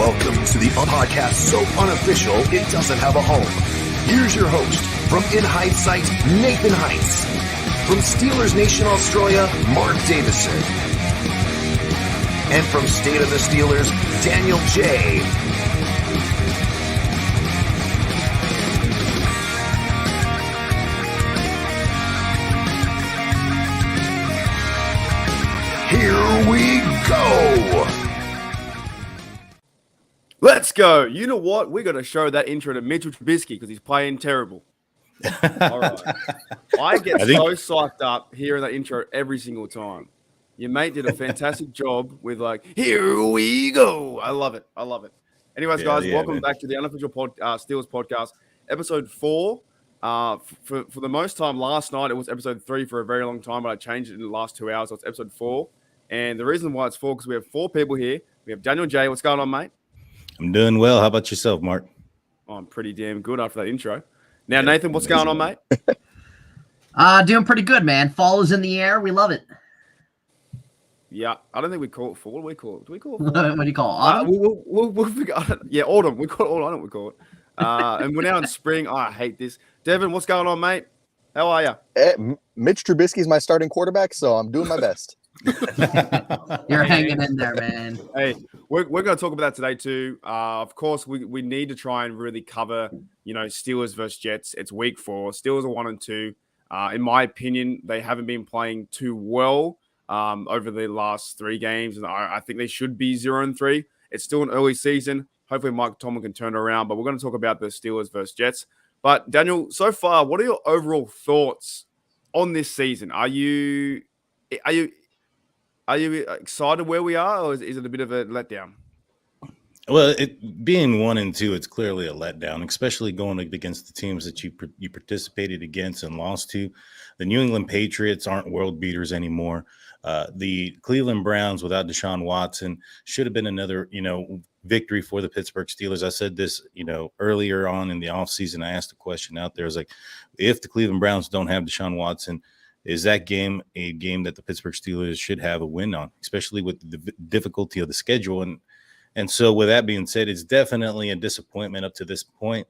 Welcome to the podcast so unofficial it doesn't have a home. Here's your host from In Hindsight, Nathan Heights. From Steelers Nation Australia, Mark Davison. And from State of the Steelers, Daniel J. Here we go. Let's go. You know what? We got to show that intro to Mitch Trubisky because he's playing terrible. All right. I get so psyched up hearing that intro every single time. Your mate did a fantastic job with here we go. I love it. Anyways, guys, welcome back to the Unofficial Steelers Podcast, episode 4. For the most time last night, it was episode 3 for a very long time, but I changed it in the last 2 hours, so it's episode 4. And the reason why it's 4 because we have 4 people here. We have Daniel J. What's going on, mate? I'm doing well. How about yourself, Mark? Oh, I'm pretty damn good after that intro. Now, Nathan, what's going on, mate? Doing pretty good, man. Fall is in the air. We love it. Yeah, I don't think we call it fall. What do we call it? Do we call it fall? What do you call it? Autumn? We'll figure out. Yeah, autumn. We call it autumn. I don't know what we call it. And we're now in spring. Oh, I hate this. Devin, what's going on, mate? How are you? Mitch Trubisky is my starting quarterback, so I'm doing my best. You're hanging in there, man. Hey, we're going to talk about that today too. Of course, we need to try and really cover, Steelers versus Jets. It's week 4. Steelers are 1 and 2. In my opinion, they haven't been playing too well over the last 3 games, and I think they should be 0 and 3. It's still an early season. Hopefully, Mike Tomlin can turn it around. But we're going to talk about the Steelers versus Jets. But Daniel, so far, what are your overall thoughts on this season? Are you excited where we are, or is it a bit of a letdown? Well, it being 1 and 2, it's clearly a letdown, especially going against the teams that you participated against and lost to. The New England Patriots aren't world beaters anymore. The Cleveland Browns without Deshaun Watson should have been another, victory for the Pittsburgh Steelers. I said this, earlier on in the offseason. I asked a question out there. I was like, if the Cleveland Browns don't have Deshaun Watson, is that game a game that the Pittsburgh Steelers should have a win on, especially with the difficulty of the schedule? And so with that being said, it's definitely a disappointment up to this point.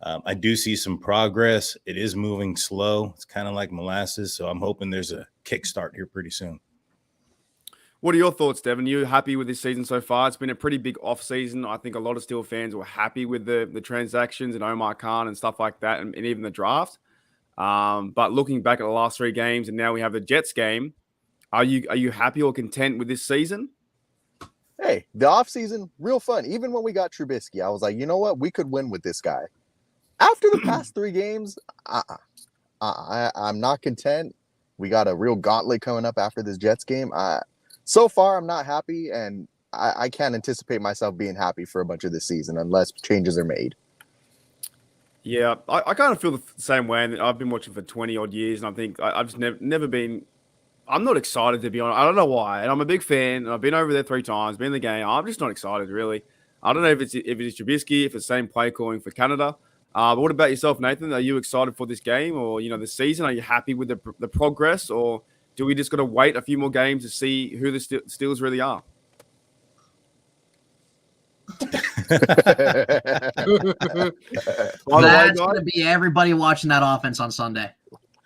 I do see some progress. It is moving slow. It's kind of like molasses. So I'm hoping there's a kickstart here pretty soon. What are your thoughts, Devin? You happy with this season so far? It's been a pretty big off season. I think a lot of Steel fans were happy with the transactions and Omar Khan and stuff like that, and even the draft. But looking back at the last 3 games, and now we have the Jets game, are you happy or content with this season? Hey, the offseason, real fun. Even when we got Trubisky, I was like, you know what? We could win with this guy. After the past 3 games, I'm not content. We got a real gauntlet coming up after this Jets game. So far, I'm not happy, and I can't anticipate myself being happy for a bunch of this season unless changes are made. Yeah, I kind of feel the same way. And I've been watching for 20-odd years, and I think I've just never been – I'm not excited, to be honest. I don't know why. And I'm a big fan, and I've been over there 3 times, been in the game. I'm just not excited, really. I don't know if it's Trubisky, if it's the same play calling for Canada. But what about yourself, Nathan? Are you excited for this game or, the season? Are you happy with the progress, or do we just got to wait a few more games to see who the Steelers really are? That's going to be everybody watching that offense on Sunday.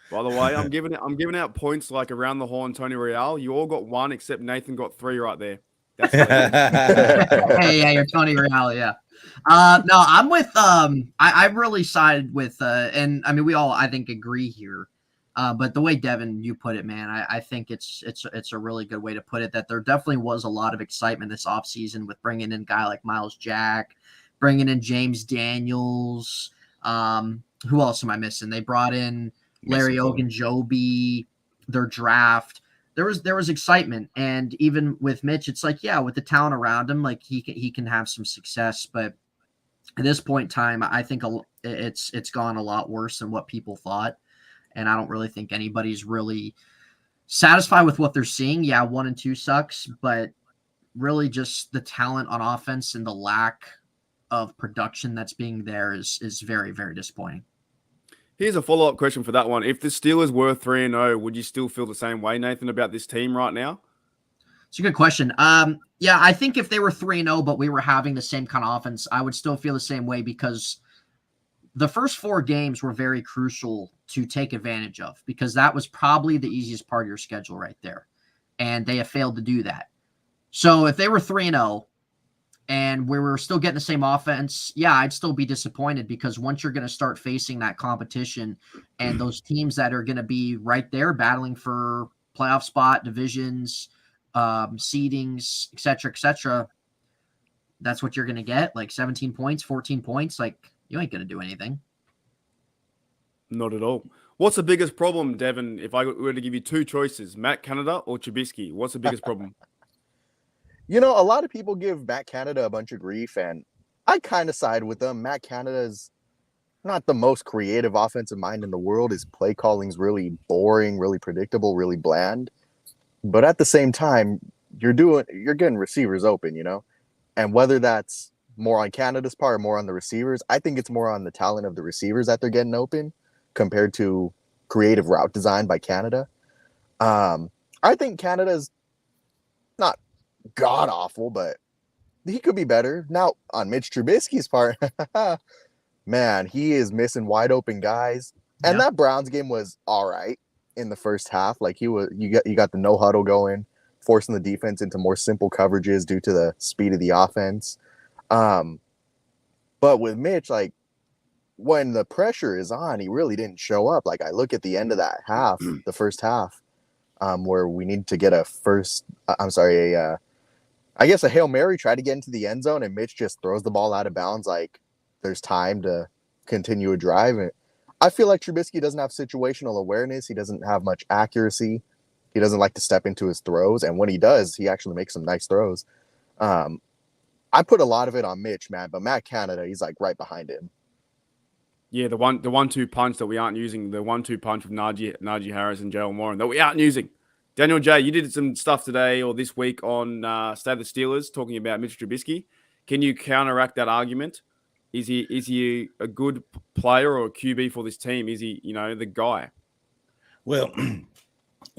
By the way, I'm giving out points like around the horn, Tony Real. You all got 1, except Nathan got 3 right there. That's hey, you're Tony Real, yeah. No, I'm with I really sided with and I mean we all I think agree here. But the way Devin you put it, man, I think it's a really good way to put it, that there definitely was a lot of excitement this offseason with bringing in a guy like Miles Jack, bringing in James Daniels. Who else am I missing? They brought in Larry Ogunjobi, their draft. There was excitement, and even with Mitch, it's like, yeah, with the talent around him, like he can have some success. But at this point in time, I think it's gone a lot worse than what people thought, and I don't really think anybody's really satisfied with what they're seeing. Yeah, 1 and 2 sucks, but really just the talent on offense and the lack of production that's being there is very, very disappointing. Here's a follow-up question for that one. If the Steelers were 3-0, would you still feel the same way, Nathan, about this team right now? It's a good question. Yeah, I think if they were 3-0, but we were having the same kind of offense, I would still feel the same way because the first 4 games were very crucial to take advantage of because that was probably the easiest part of your schedule right there. And they have failed to do that. So if they were 3-0 and we were still getting the same offense, yeah, I'd still be disappointed because once you're going to start facing that competition and those teams that are going to be right there battling for playoff spot, divisions, seedings, et cetera, that's what you're going to get, like 17 points, 14 points. Like, you ain't going to do anything. Not at all. What's the biggest problem, Devin, if I were to give you 2 choices, Matt Canada or Trubisky? What's the biggest problem? You know, a lot of people give Matt Canada a bunch of grief, and I kind of side with them. Matt Canada's not the most creative offensive mind in the world. His play calling's really boring, really predictable, really bland. But at the same time, you're getting receivers open, you know? And whether that's more on Canada's part or more on the receivers, I think it's more on the talent of the receivers that they're getting open compared to creative route design by Canada. I think Canada's not god-awful, but he could be better. Now, on Mitch Trubisky's part, man, he is missing wide-open guys. And that Browns game was all right in the first half. Like, you got the no-huddle going, forcing the defense into more simple coverages due to the speed of the offense. But with Mitch, like, when the pressure is on, he really didn't show up. Like, I look at the end of that half, the first half, where we need to get a Hail Mary, try to get into the end zone, and Mitch just throws the ball out of bounds like there's time to continue a drive. And I feel like Trubisky doesn't have situational awareness. He doesn't have much accuracy. He doesn't like to step into his throws. And when he does, he actually makes some nice throws. I put a lot of it on Mitch, man, but Matt Canada, he's like right behind him. Yeah, the 1-2 punch that we aren't using, the 1-2 punch of Najee Harris and Jalen Warren that we aren't using. Daniel J, you did some stuff today or this week on State of the Steelers talking about Mitch Trubisky. Can you counteract that argument? Is he a good player or a QB for this team? Is he, the guy? Well,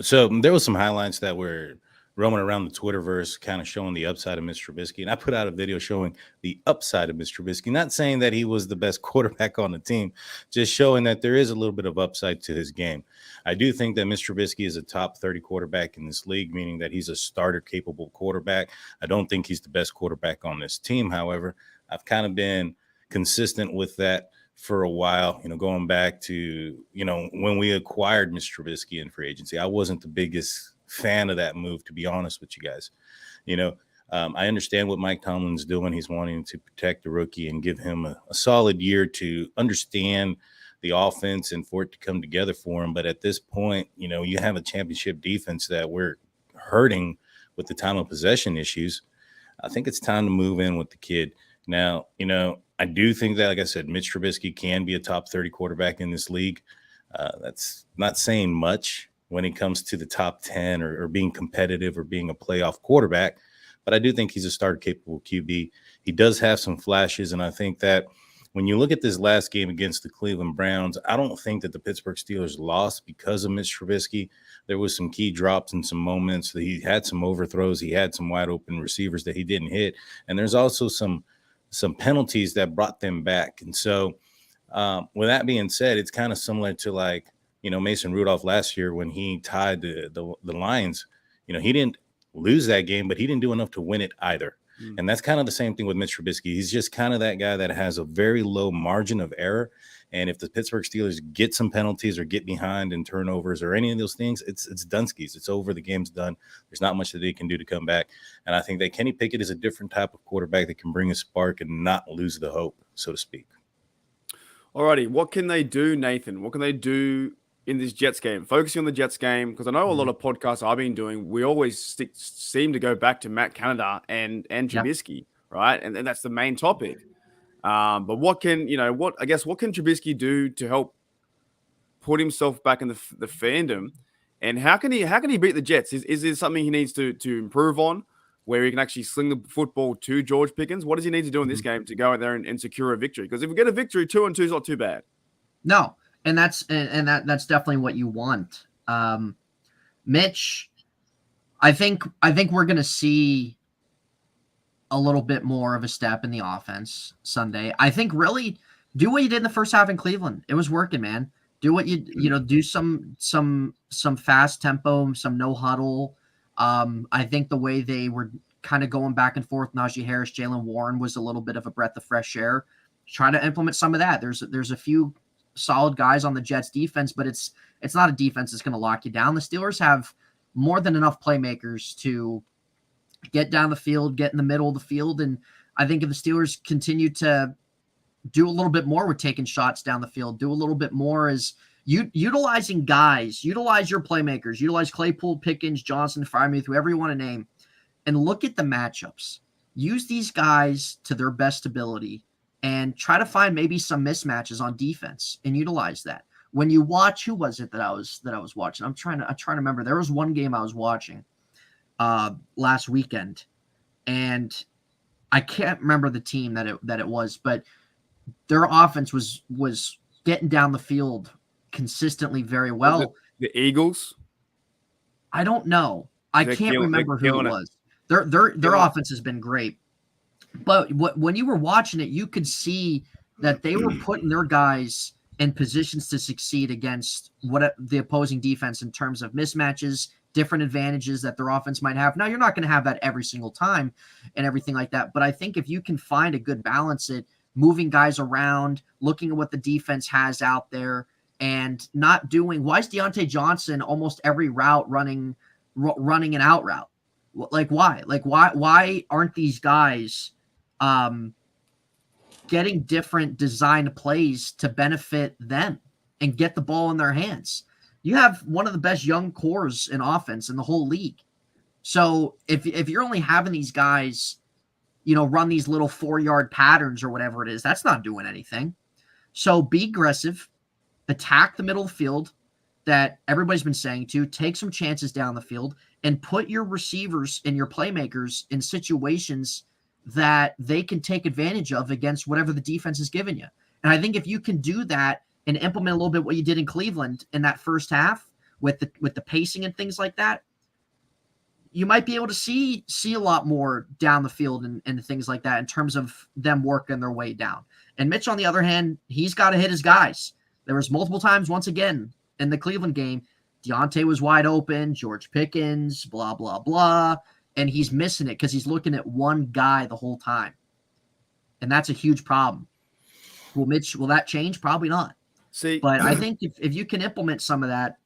so there was some highlights that were roaming around the Twitterverse, kind of showing the upside of Mitch Trubisky. And I put out a video showing the upside of Mitch Trubisky, not saying that he was the best quarterback on the team, just showing that there is a little bit of upside to his game. I do think that Mitch Trubisky is a top 30 quarterback in this league, meaning that he's a starter-capable quarterback. I don't think he's the best quarterback on this team. However, I've kind of been consistent with that for a while, going back to, when we acquired Mitch Trubisky in free agency. I wasn't the biggest fan of that move, to be honest with you guys. I understand what Mike Tomlin's doing. He's wanting to protect the rookie and give him a solid year to understand the offense and for it to come together for him. But at this point, you have a championship defense that we're hurting with the time of possession issues. I think it's time to move in with the kid. Now, I do think that, like I said, Mitch Trubisky can be a top 30 quarterback in this league. That's not saying much when it comes to the top 10 or being competitive or being a playoff quarterback. But I do think he's a starter-capable QB. He does have some flashes, and I think that when you look at this last game against the Cleveland Browns, I don't think that the Pittsburgh Steelers lost because of Mitch Trubisky. There was some key drops and some moments that he had some overthrows. He had some wide-open receivers that he didn't hit. And there's also some penalties that brought them back. And so with that being said, it's kind of similar to Mason Rudolph last year when he tied the Lions. He didn't lose that game, but he didn't do enough to win it either. And that's kind of the same thing with Mitch Trubisky. He's just kind of that guy that has a very low margin of error. And if the Pittsburgh Steelers get some penalties or get behind in turnovers or any of those things, it's Dunskies. It's over. The game's done. There's not much that they can do to come back. And I think that Kenny Pickett is a different type of quarterback that can bring a spark and not lose the hope, so to speak. All righty. What can they do, Nathan? What can they do in this Jets game? Focusing on the Jets game, because I know a lot of podcasts I've been doing, we always seem to go back to Matt Canada and Trubisky, right? And that's the main topic. But what can Trubisky do to help put himself back in the fandom? And how can he beat the Jets? Is there something he needs to improve on, where he can actually sling the football to George Pickens? What does he need to do in this game to go out there and secure a victory? Because if we get a victory, 2-2 is not too bad. No, and that's definitely what you want. Mitch, I think we're going to see a little bit more of a step in the offense Sunday. I think really do what you did in the first half in Cleveland. It was working, man. Do what do some fast tempo, some no huddle. I think the way they were kind of going back and forth, Najee Harris, Jalen Warren was a little bit of a breath of fresh air. Try to implement some of that. There's a few solid guys on the Jets defense, but it's not a defense that's going to lock you down. The Steelers have more than enough playmakers to get down the field, get in the middle of the field. And I think if the Steelers continue to do a little bit more with taking shots down the field, do a little bit more as utilizing guys, utilize your playmakers, utilize Claypool, Pickens, Johnson, Freiermuth, whoever you want to name, and look at the matchups. Use these guys to their best ability and try to find maybe some mismatches on defense and utilize that. When you watch, who was it that I was watching? I'm trying to remember. There was one game I was watching last weekend, and I can't remember the team that it was, but their offense was getting down the field consistently very well. The Eagles? I don't know. I can't remember who it was. Their offense has been great, but when you were watching it, you could see that they were putting their guys in positions to succeed against what the opposing defense in terms of mismatches, different advantages that their offense might have. Now, you're not going to have that every single time and everything like that, but I think if you can find a good balance at moving guys around, looking at what the defense has out there, and not doing – why is Deontay Johnson almost every route running an out route? Like, why? Like, why aren't these guys getting different designed plays to benefit them and get the ball in their hands? You have one of the best young cores in offense in the whole league. So if you're only having these guys, run these little 4-yard patterns or whatever it is, that's not doing anything. So be aggressive, attack the middle of the field that everybody's been saying to, take some chances down the field, and put your receivers and your playmakers in situations that they can take advantage of against whatever the defense has given you. And I think if you can do that and implement a little bit what you did in Cleveland in that first half with the pacing and things like that, you might be able to see a lot more down the field and things like that in terms of them working their way down. And Mitch, on the other hand, he's got to hit his guys. There was multiple times, once again, in the Cleveland game, Deontay was wide open, George Pickens, blah, blah, blah, and he's missing it because he's looking at one guy the whole time. And that's a huge problem. Will that change? Probably not. But I think if you can implement some of that,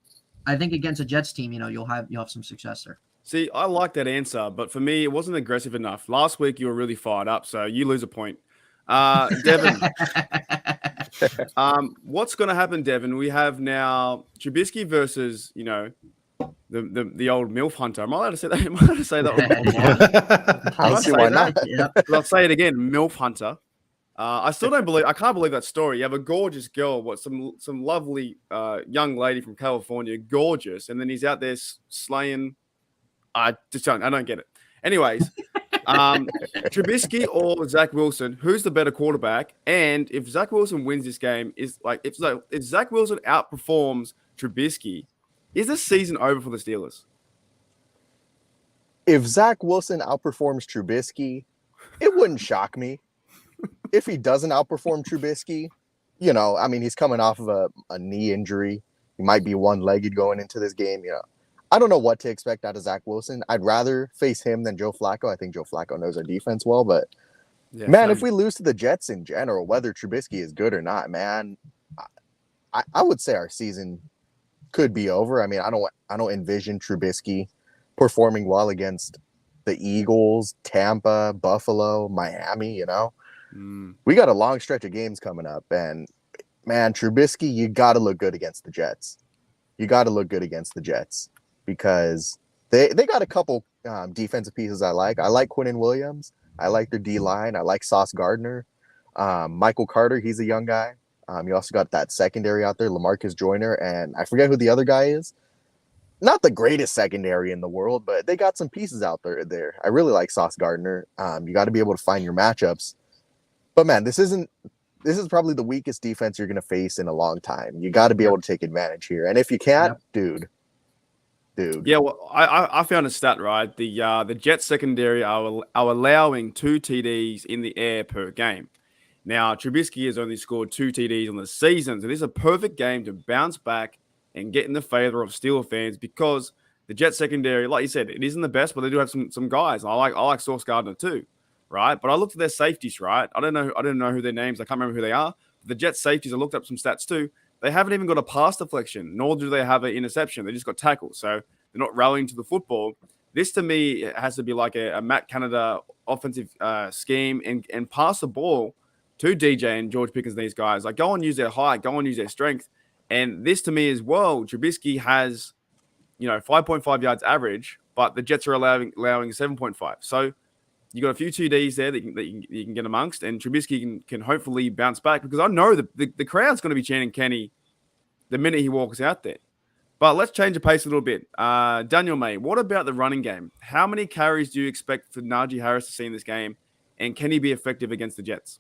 I think against a Jets team, you'll have some success there. See, I like that answer, but for me, it wasn't aggressive enough. Last week, you were really fired up, so you lose a point. Devin, what's going to happen, Devin? We have now Trubisky versus, the old MILF hunter. Am I allowed to say that? Am I allowed to say that? I see why not. Yeah. I'll say it again, MILF hunter. I can't believe that story. You have a gorgeous girl, some lovely young lady from California, gorgeous, and then he's out there slaying. I don't get it. Anyways, Trubisky or Zach Wilson, who's the better quarterback? And if Zach Wilson wins this game, if Zach Wilson outperforms Trubisky, is the season over for the Steelers? If Zach Wilson outperforms Trubisky, it wouldn't shock me. If he doesn't outperform Trubisky, he's coming off of a knee injury. He might be one-legged going into this game, I don't know what to expect out of Zach Wilson. I'd rather face him than Joe Flacco. I think Joe Flacco knows our defense well, but if we lose to the Jets in general, whether Trubisky is good or not, man, I would say our season could be over. I mean, I don't envision Trubisky performing well against the Eagles, Tampa, Buffalo, Miami, We got a long stretch of games coming up, and man, Trubisky, you got to look good against the Jets. Because they got a couple defensive pieces I like. I like Quinnen Williams. I like their D-line. I like Sauce Gardner. Michael Carter, he's a young guy. You also got that secondary out there, LaMarcus Joyner, and I forget who the other guy is. Not the greatest secondary in the world, but they got some pieces out there. I really like Sauce Gardner. You got to be able to find your matchups. But, man, this is probably the weakest defense you're going to face in a long time. You got to be able to take advantage here. And if you can't, dude, dude. Yeah, well, I found a stat, right? The Jets secondary are allowing 2 TDs in the air per game. Now, Trubisky has only scored 2 TDs on the season, so this is a perfect game to bounce back and get in the favor of Steelers fans because the Jets secondary, like you said, it isn't the best, but they do have some guys. I like Sauce Gardner too, right? But I looked at their safeties, right? I don't know who their names. I can't remember who they are. The Jets safeties, I looked up some stats too. They haven't even got a pass deflection, nor do they have an interception. They just got tackled, so they're not rallying to the football. This to me has to be like a Matt Canada offensive scheme and pass the ball to DJ and George Pickens, these guys. Like, go and use their height, go and use their strength. And this to me as well, Trubisky has, 5.5 yards average, but the Jets are allowing 7.5. So you got a few 2Ds there that you can get amongst, and Trubisky can hopefully bounce back because I know the crowd's going to be chanting Kenny the minute he walks out there. But let's change the pace a little bit. Daniel May, what about the running game? How many carries do you expect for Najee Harris to see in this game, and can he be effective against the Jets?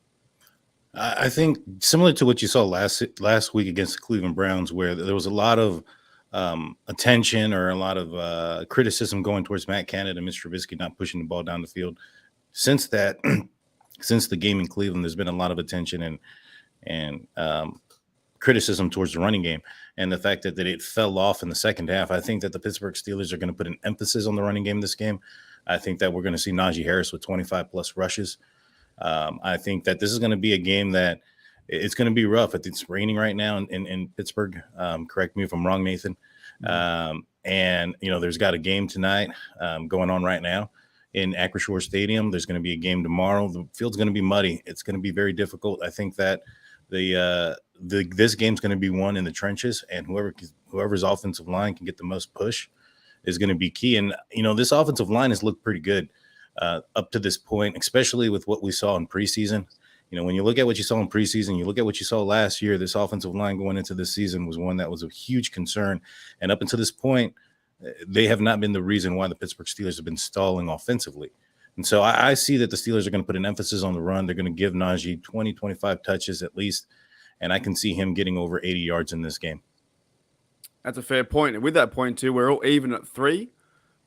I think similar to what you saw last week against the Cleveland Browns, where there was a lot of attention or a lot of criticism going towards Matt Canada and Mr. Trubisky not pushing the ball down the field. Since the game in Cleveland, there's been a lot of attention and criticism towards the running game, and the fact that it fell off in the second half. I think that the Pittsburgh Steelers are going to put an emphasis on the running game this game. I think that we're going to see Najee Harris with 25 plus rushes. I think that this is going to be a game that it's going to be rough. It's raining right now in Pittsburgh. Correct me if I'm wrong, Nathan. And there's got a game tonight going on right now in Acrisure Stadium. There's going to be a game tomorrow. The field's going to be muddy. It's going to be very difficult. I think that this game's going to be won in the trenches, and whoever's offensive line can get the most push is going to be key. And this offensive line has looked pretty good up to this point, especially with what we saw in preseason. When you look at what you saw in preseason, you look at what you saw last year, this offensive line going into this season was one that was a huge concern. And up until this point, they have not been the reason why the Pittsburgh Steelers have been stalling offensively. And so I see that the Steelers are going to put an emphasis on the run. They're going to give Najee 20, 25 touches at least. And I can see him getting over 80 yards in this game. That's a fair point. And with that point too, we're all even at 3.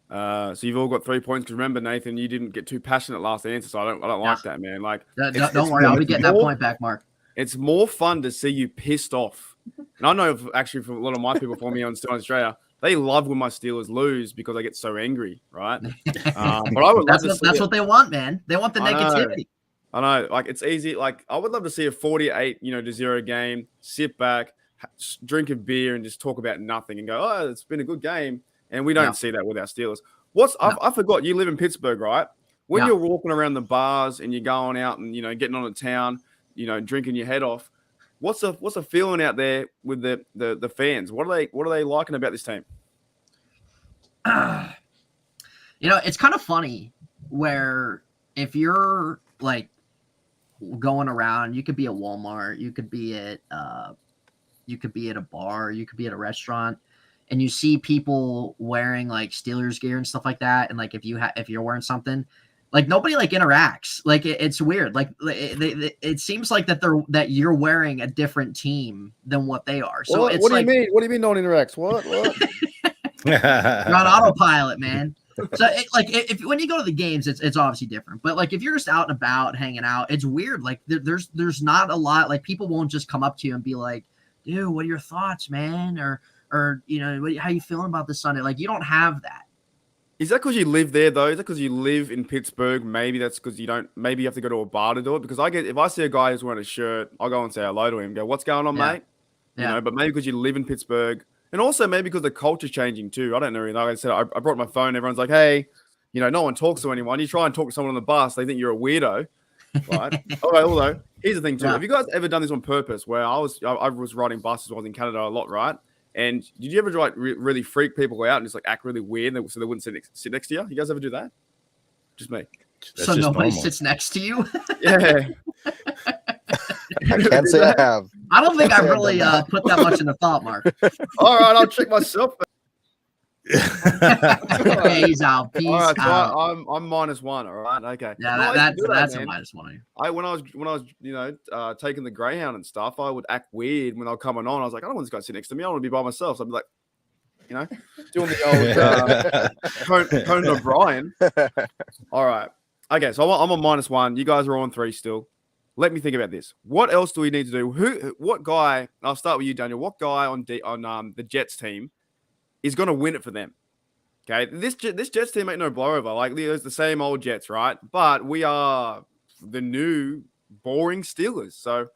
So you've all got 3 points. Because remember, Nathan, you didn't get too passionate last answer, so I don't like that, man. Like, don't worry, I'll be getting that point back, Mark. It's more fun to see you pissed off. And I know actually from a lot of my people for me on Still in Australia, they love when my Steelers lose because I get so angry, right? But I would love that's what they want, man. They want the negativity. I know, like it's easy. Like I would love to see a 48-0 game, sit back, drink a beer, and just talk about nothing and go, "Oh, it's been a good game." And we don't see that with our Steelers. I forgot you live in Pittsburgh, right? When you're walking around the bars and you're going out and getting on the town, drinking your head off, what's the feeling out there with the fans? What are they liking about this team? It's kind of funny where if you're like going around, you could be at Walmart, you could be at a bar, you could be at a restaurant, and you see people wearing like Steelers gear and stuff like that, and like if you're wearing something, like nobody like interacts. Like it's weird. Like it seems like that you're wearing a different team than what they are. So what do you mean? What do you mean no one interacts? What? You're on autopilot, man. So if when you go to the games, it's obviously different. But like if you're just out and about hanging out, it's weird. Like there's not a lot. Like people won't just come up to you and be like, "Dude, what are your thoughts, man?" Or how you feeling about this Sunday? Like you don't have that. Is that because you live there though? Is that because you live in Pittsburgh? Maybe that's because you don't. Maybe you have to go to a bar to do it. Because if I see a guy who's wearing a shirt, I'll go and say hello to him. Go, what's going on, mate? Yeah. But maybe because you live in Pittsburgh. And also maybe because the culture's changing too. I don't know. Like I said, I brought my phone. Everyone's like, hey, no one talks to anyone. You try and talk to someone on the bus, they think you're a weirdo, right? Although, here's the thing too. Have you guys ever done this on purpose where I was riding buses, I was in Canada a lot, right? And did you ever like really freak people out and just like act really weird so they wouldn't sit next to you? You guys ever do that? Just me. That's so just nobody normal. sits next to you? Yeah. I can't say I have. I don't think I really put that much into thought, Mark. All right, I'll check myself. Peace out. Peace All right, out. so I'm -1. All right, okay. Yeah, that's a -1. When I was taking the Greyhound and stuff, I would act weird when they were coming on. I was like, I don't want this guy to sit next to me. I want to be by myself. So I'd be like, doing the old Conan O'Brien. All right. Okay, so I'm on -1. You guys are on 3 still. Let me think about this. What else do we need to do? What guy? I'll start with you, Daniel. What guy on the Jets team is going to win it for them? Okay, this Jets team ain't no blowover. Like, it's the same old Jets, right? But we are the new boring Steelers. So,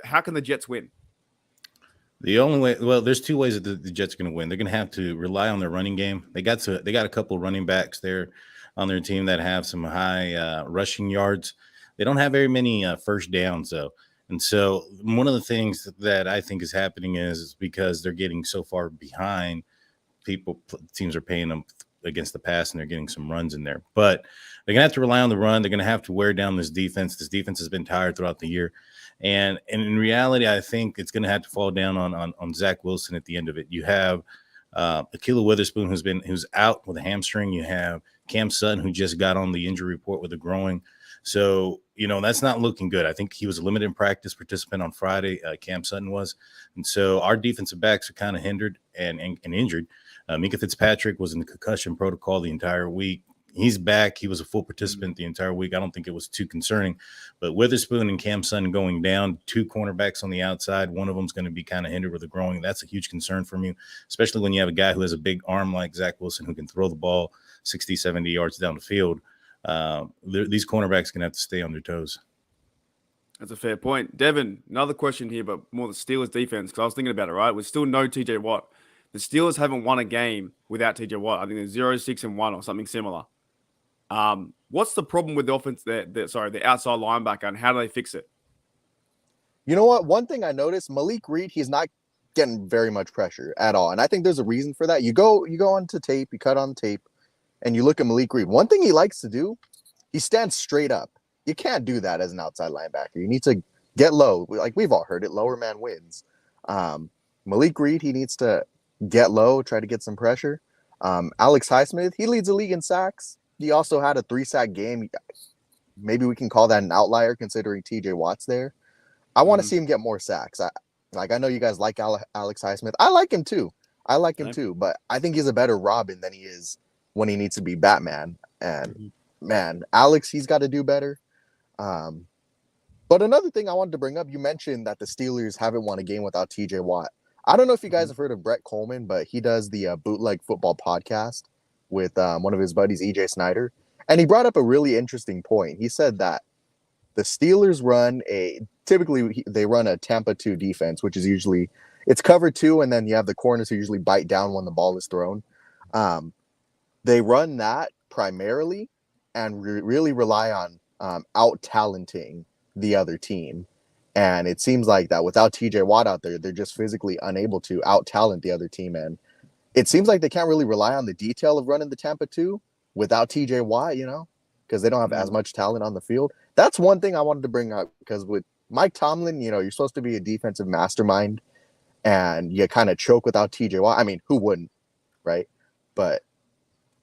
how can the Jets win? The only way, well, there's 2 ways that the Jets are going to win. They're going to have to rely on their running game. They got a couple running backs there on their team that have some high rushing yards. They don't have very many first downs, though. And so one of the things that I think is happening is because they're getting so far behind, teams are paying them against the pass, and they're getting some runs in there. But they're going to have to rely on the run. They're going to have to wear down this defense. This defense has been tired throughout the year. And in reality, I think it's going to have to fall down on Zach Wilson at the end of it. You have Ahkello Witherspoon, who's out with a hamstring. You have Cam Sutton, who just got on the injury report with a groin. So, that's not looking good. I think he was a limited practice participant on Friday. Cam Sutton was. And so our defensive backs are kind of hindered and injured. Mika Fitzpatrick was in the concussion protocol the entire week. He's back. He was a full participant the entire week. I don't think it was too concerning. But Witherspoon and Cam Sutton going down, 2 cornerbacks on the outside. One of them is going to be kind of hindered with a groin. That's a huge concern for me, especially when you have a guy who has a big arm like Zach Wilson who can throw the ball 60, 70 yards down the field. These cornerbacks can have to stay on their toes. That's a fair point. Devin, another question here, but more the Steelers defense, because I was thinking about it, right? We still know TJ Watt. The Steelers haven't won a game without TJ Watt. I think they're 0-6-1 or something similar. What's the problem with the offense? The outside linebacker, and how do they fix it? You know what? One thing I noticed, Malik Reed, he's not getting very much pressure at all, and I think there's a reason for that. You go onto tape, you cut on tape, and you look at Malik Reed. One thing he likes to do, he stands straight up. You can't do that as an outside linebacker. You need to get low. Like we've all heard it, lower man wins. Malik Reed, he needs to get low, try to get some pressure. Alex Highsmith, he leads the league in sacks. He also had a 3-sack game. Maybe we can call that an outlier considering TJ Watt's there. I want to see him get more sacks. I know you guys like Alex Highsmith. I like him too. But I think he's a better Robin than he is when he needs to be Batman. And man, Alex, he's got to do better. But another thing I wanted to bring up, you mentioned that the Steelers haven't won a game without TJ Watt. I don't know if you guys have heard of Brett Coleman, but he does the Bootleg Football podcast with one of his buddies, EJ Snyder. And he brought up a really interesting point. He said that the Steelers typically they run a Tampa 2 defense, which is usually, it's cover 2, and then you have the corners who usually bite down when the ball is thrown. They run that primarily and really rely on out-talenting the other team. And it seems like that without TJ Watt out there, they're just physically unable to out-talent the other team. And it seems like they can't really rely on the detail of running the Tampa 2 without TJ Watt, because they don't have as much talent on the field. That's one thing I wanted to bring up, because with Mike Tomlin, you're supposed to be a defensive mastermind, and you kind of choke without TJ Watt. I mean, who wouldn't, right? But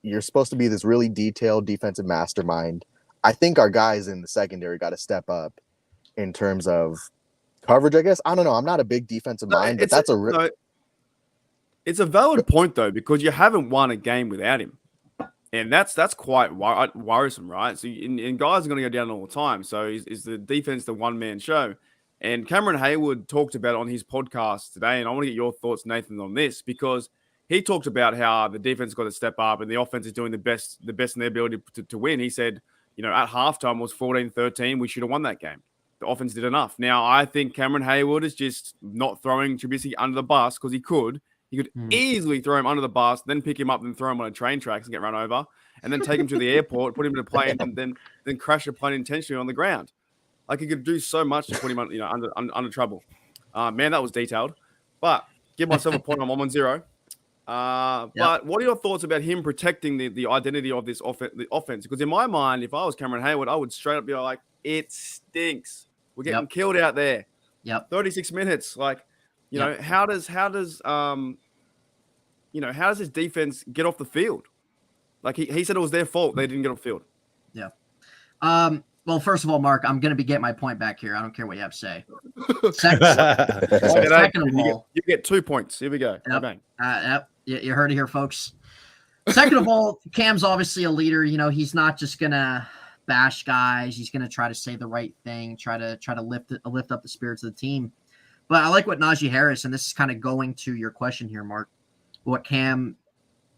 you're supposed to be this really detailed defensive mastermind. I think our guys in the secondary got to step up in terms of coverage, I guess. I don't know. I'm not a big defensive mind, but that's it's a valid point, though, because you haven't won a game without him. And that's quite worrisome, right? So and guys are going to go down all the time. So is the defense the one-man show? And Cameron Hayward talked about it on his podcast today, and I want to get your thoughts, Nathan, on this, because he talked about how the defense got to step up and the offense is doing the best in their ability to win. He said, at halftime was 14-13. We should have won that game. The offense did enough. Now, I think Cameron Hayward is just not throwing Trubisky under the bus because he could. He could easily throw him under the bus, then pick him up and throw him on a train tracks and get run over, and then take him to the airport, put him in a plane, and then crash a plane intentionally on the ground. Like, he could do so much to put him under trouble. Man, that was detailed. But give myself a point. I'm 1-0. But what are your thoughts about him protecting the identity of the offense? Because in my mind, if I was Cameron Hayward, I would straight up be like, it stinks. We're getting killed out there. 36 minutes. Like, how does his defense get off the field? Like he said it was their fault they didn't get off the field. Yeah. Well, first of all, Mark, I'm going to be getting my point back here. I don't care what you have to say. Second of all, you get 2 points. Here we go. Yep. You heard it here, folks. Second of all, Cam's obviously a leader. He's not just gonna bash guys. He's gonna try to say the right thing, try to lift up the spirits of the team. But I like what Najee Harris, and this is kind of going to your question here, Mark, what Cam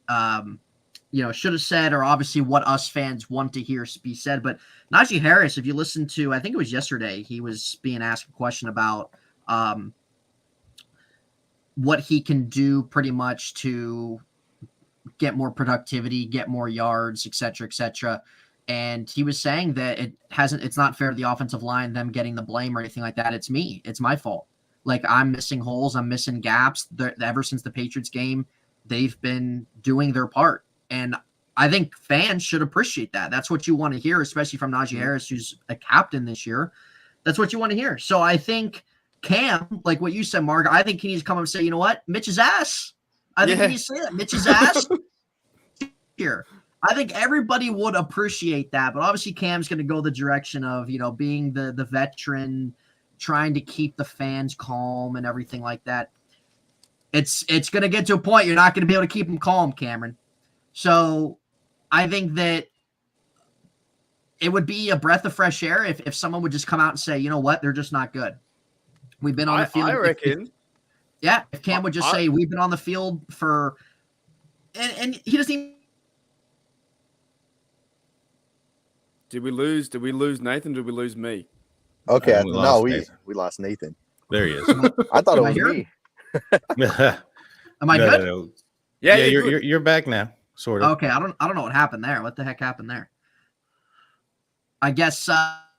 should have said, or obviously what us fans want to hear be said. But Najee Harris, if you listen to, I think it was yesterday, he was being asked a question about what he can do pretty much to get more productivity, get more yards, et cetera, et cetera. And he was saying that it's not fair to the offensive line, them getting the blame or anything like that. It's me. It's my fault. Like, I'm missing holes. I'm missing gaps. Ever since the Patriots game, they've been doing their part. And I think fans should appreciate that. That's what you want to hear, especially from Najee Harris, who's a captain this year. That's what you want to hear. So I think Cam, like what you said, Mark, I think he needs to come up and say, you know what? Mitch's ass. I think he needs to say that. Mitch's ass here. I think everybody would appreciate that. But obviously Cam's going to go the direction of, being the veteran, trying to keep the fans calm and everything like that. It's going to get to a point you're not going to be able to keep them calm, Cameron. So I think that it would be a breath of fresh air if someone would just come out and say, you know what, they're just not good. We've been on the field. I reckon. If Cam would just say, we've been on the field for – and he doesn't even – Did we lose Nathan? Did we lose me? Okay, we lost Nathan. There he is. I thought it was me. Am I good? No. Yeah, you're back now, sort of. Okay, I don't know what happened there. What the heck happened there? I guess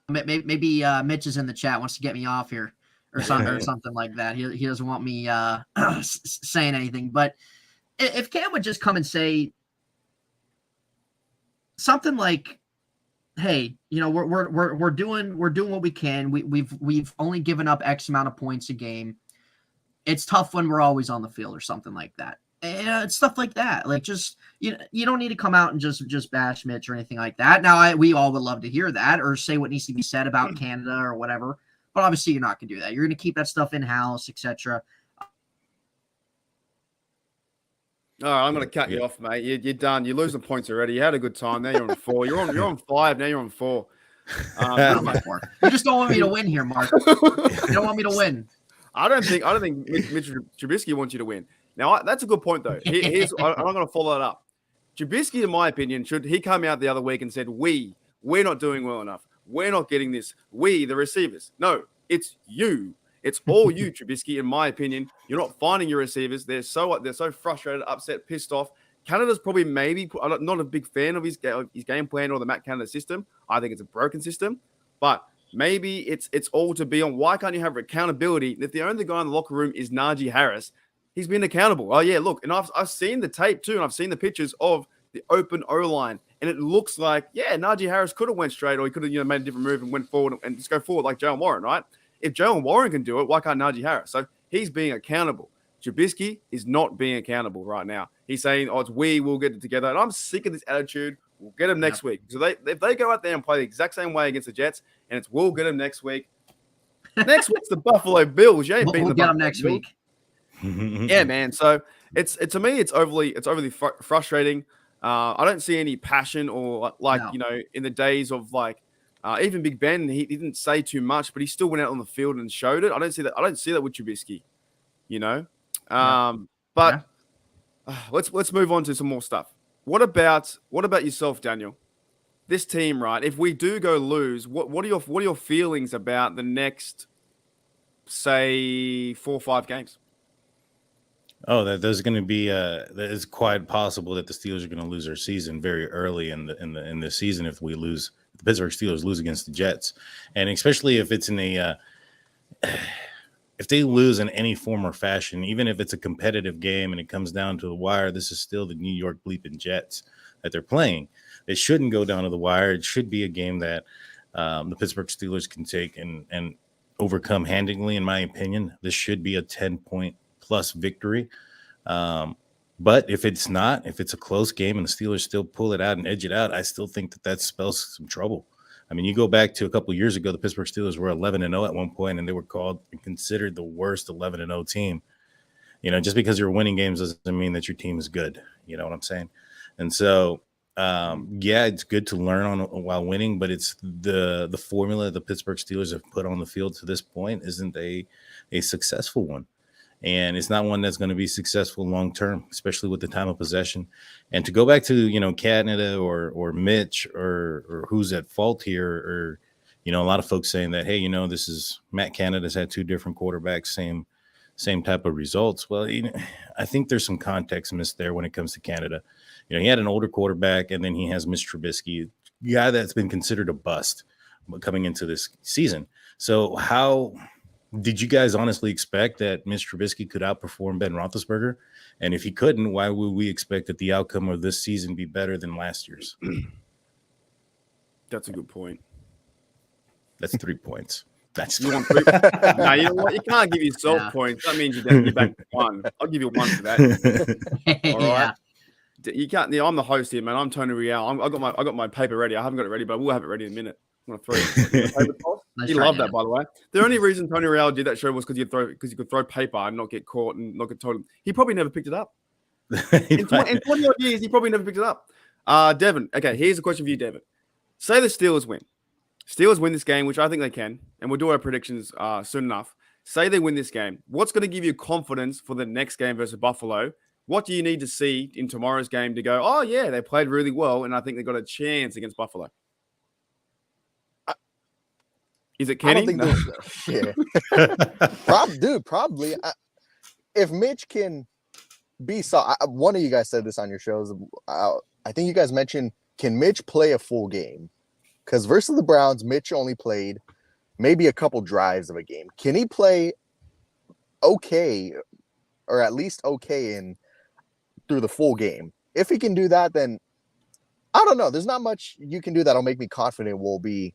maybe Mitch is in the chat, wants to get me off here or something like that. He doesn't want me saying anything. But if Cam would just come and say something like, hey, we're doing what we can. We've only given up X amount of points a game. It's tough when we're always on the field or something like that. And stuff like that. Like, just you don't need to come out and just bash Mitch or anything like that. Now, we all would love to hear that or say what needs to be said about Canada or whatever. But obviously, you're not going to do that. You're going to keep that stuff in house, etc. All right, I'm going to cut you off, mate. You're done. You're losing points already. You had a good time. Now you're on 4. You're on 5. Now you're on 4. You just don't want me to win here, Mark. You don't want me to win. I don't think Mitch Trubisky wants you to win. Now, that's a good point, though. I'm going to follow that up. Trubisky, in my opinion, he came out the other week and said, we're not doing well enough. We're not getting this. We, the receivers. No, it's you. It's all you, Trubisky, in my opinion. You're not finding your receivers. They're so frustrated, upset, pissed off. Canada's probably I'm not a big fan of his game plan or the Matt Canada system. I think it's a broken system. But maybe it's all to be on. Why can't you have accountability? If the only guy in the locker room is Najee Harris, he's been accountable. Oh, yeah, look. And I've seen the tape, too, and I've seen the pictures of the open O-line. And it looks like, Najee Harris could have went straight or he could have made a different move and went forward and just go forward like Jalen Warren, right? If Jalen Warren can do it, why can't Najee Harris? So he's being accountable. Trubisky is not being accountable right now. He's saying, we'll get it together. And I'm sick of this attitude. We'll get him next week. So if they go out there and play the exact same way against the Jets, and we'll get him next week. Next week's the Buffalo Bills. You ain't beating the Buffalo Buffalo next Bills. Week. Yeah, man. So it's to me, it's overly frustrating. I don't see any passion or in the days of even Big Ben, he didn't say too much, but he still went out on the field and showed it. I don't see that with Trubisky, But let's move on to some more stuff. What about yourself, Daniel? This team, right? If we do go lose, what are your feelings about the next, say, 4 or 5 games? Oh, that there's going to be that it's quite possible that the Steelers are going to lose their season very early in the season if the Pittsburgh Steelers lose against the Jets, and especially if it's in if they lose in any form or fashion, even if it's a competitive game and it comes down to the wire, this is still the New York bleeping Jets that they're playing. It shouldn't go down to the wire. It should be a game that the Pittsburgh Steelers can take and overcome handily. In my opinion, this should be a 10-point plus victory. But if it's not, if it's a close game and the Steelers still pull it out and edge it out, I still think that spells some trouble. I mean, you go back to a couple of years ago, the Pittsburgh Steelers were 11-0 at one point, and they were called and considered the worst 11-0 team Just because you're winning games doesn't mean that your team is good. You know what I'm saying? And so, yeah, it's good to learn while winning, but it's the formula the Pittsburgh Steelers have put on the field to this point isn't a successful one. And it's not one that's going to be successful long term, especially with the time of possession. And to go back to, Canada or Mitch or who's at fault here, or, a lot of folks saying that, hey, this is Matt Canada's had two different quarterbacks, same type of results. Well, I think there's some context missed there when it comes to Canada. He had an older quarterback, and then he has Mitch Trubisky, a guy that's been considered a bust coming into this season. So how did you guys honestly expect that Mitch Trubisky could outperform Ben Roethlisberger? And if he couldn't, why would we expect that the outcome of this season be better than last year's? That's a good point. That's 3 points. That's you want 3? No, you know what? You can't give yourself points. That means you're back to 1. I'll give you 1 for that. All right. You can't. I'm the host here, man. I'm Tony Real. I got my paper ready. I haven't got it ready, but we'll have it ready in a minute. I'm gonna throw it. He loved that, by the way. The only reason Tony Real did that show was because you could throw paper and not get caught and not get told. He probably never picked it up. In 20 odd years, he probably never picked it up. Devin. Okay, here's a question for you, Devin. Say the Steelers win. Steelers win this game, which I think they can, and we'll do our predictions soon enough. Say they win this game. What's going to give you confidence for the next game versus Buffalo? What do you need to see in tomorrow's game to go, oh, yeah, they played really well, and I think they got a chance against Buffalo? Is it Kenny? I don't think probably. If Mitch can be one of you guys said this on your shows. I think you guys mentioned, can Mitch play a full game? Because versus the Browns, Mitch only played maybe a couple drives of a game. Can he play okay, or at least okay through the full game? If he can do that, then I don't know. There's not much you can do that'll make me confident we'll be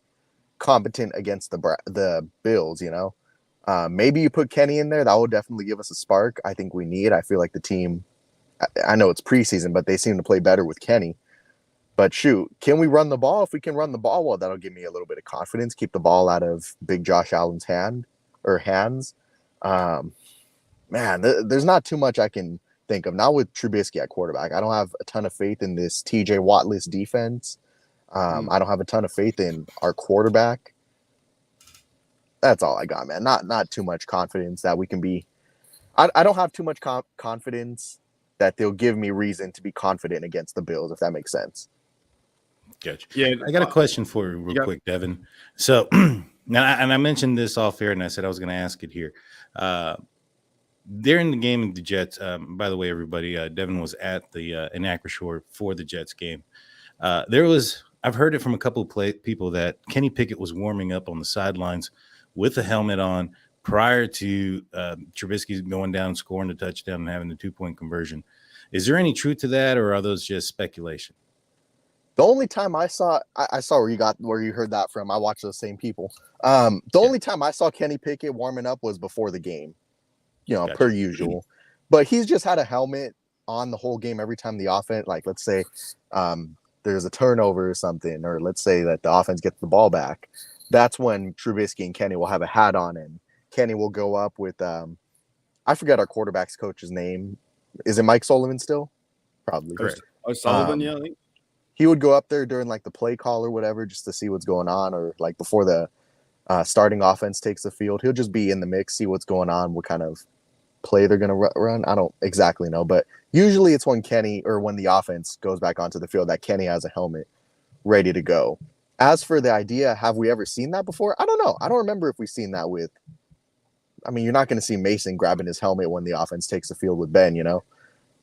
competent against the Bills. Maybe you put Kenny in there. That will definitely give us a spark. I think we need. I feel like the team. I know it's preseason, but they seem to play better with Kenny. But shoot, can we run the ball? If we can run the ball, well, that'll give me a little bit of confidence. Keep the ball out of Big Josh Allen's hands. Man, there's not too much I can think of. Not with Trubisky at quarterback. I don't have a ton of faith in this TJ Wattless defense. I don't have a ton of faith in our quarterback. That's all I got, man. Not too much confidence that we can be. I don't have too much confidence that they'll give me reason to be confident against the Bills, if that makes sense. Gotcha. Yeah, I got a question for you real quick, Devin. So, and I mentioned this off air, and I said I was going to ask it here. During the game of the Jets, by the way, everybody, Devin was at the in Acrisure for the Jets game. I've heard it from a couple of people that Kenny Pickett was warming up on the sidelines with a helmet on prior to Trubisky going down, scoring the touchdown, and having the 2-point conversion. Is there any truth to that, or are those just speculation? The only time I saw where you heard that from, I watched those same people. Only time I saw Kenny Pickett warming up was before the game, gotcha. Per usual. But he's just had a helmet on the whole game every time the offense, like let's say there's a turnover or something, or let's say that the offense gets the ball back. That's when Trubisky and Kenny will have a hat on, and Kenny will go up with I forget our quarterback's coach's name. Is it Mike Sullivan still? Probably. Correct. Sullivan, yeah, I think. He would go up there during like the play call or whatever just to see what's going on, or like before the starting offense takes the field. He'll just be in the mix, see what's going on, what kind of play they're going to run. I don't exactly know, but usually it's when Kenny or when the offense goes back onto the field that Kenny has a helmet ready to go. As for the idea, have we ever seen that before? I don't know. I don't remember if we've seen that with. I mean, you're not going to see Mason grabbing his helmet when the offense takes the field with Ben.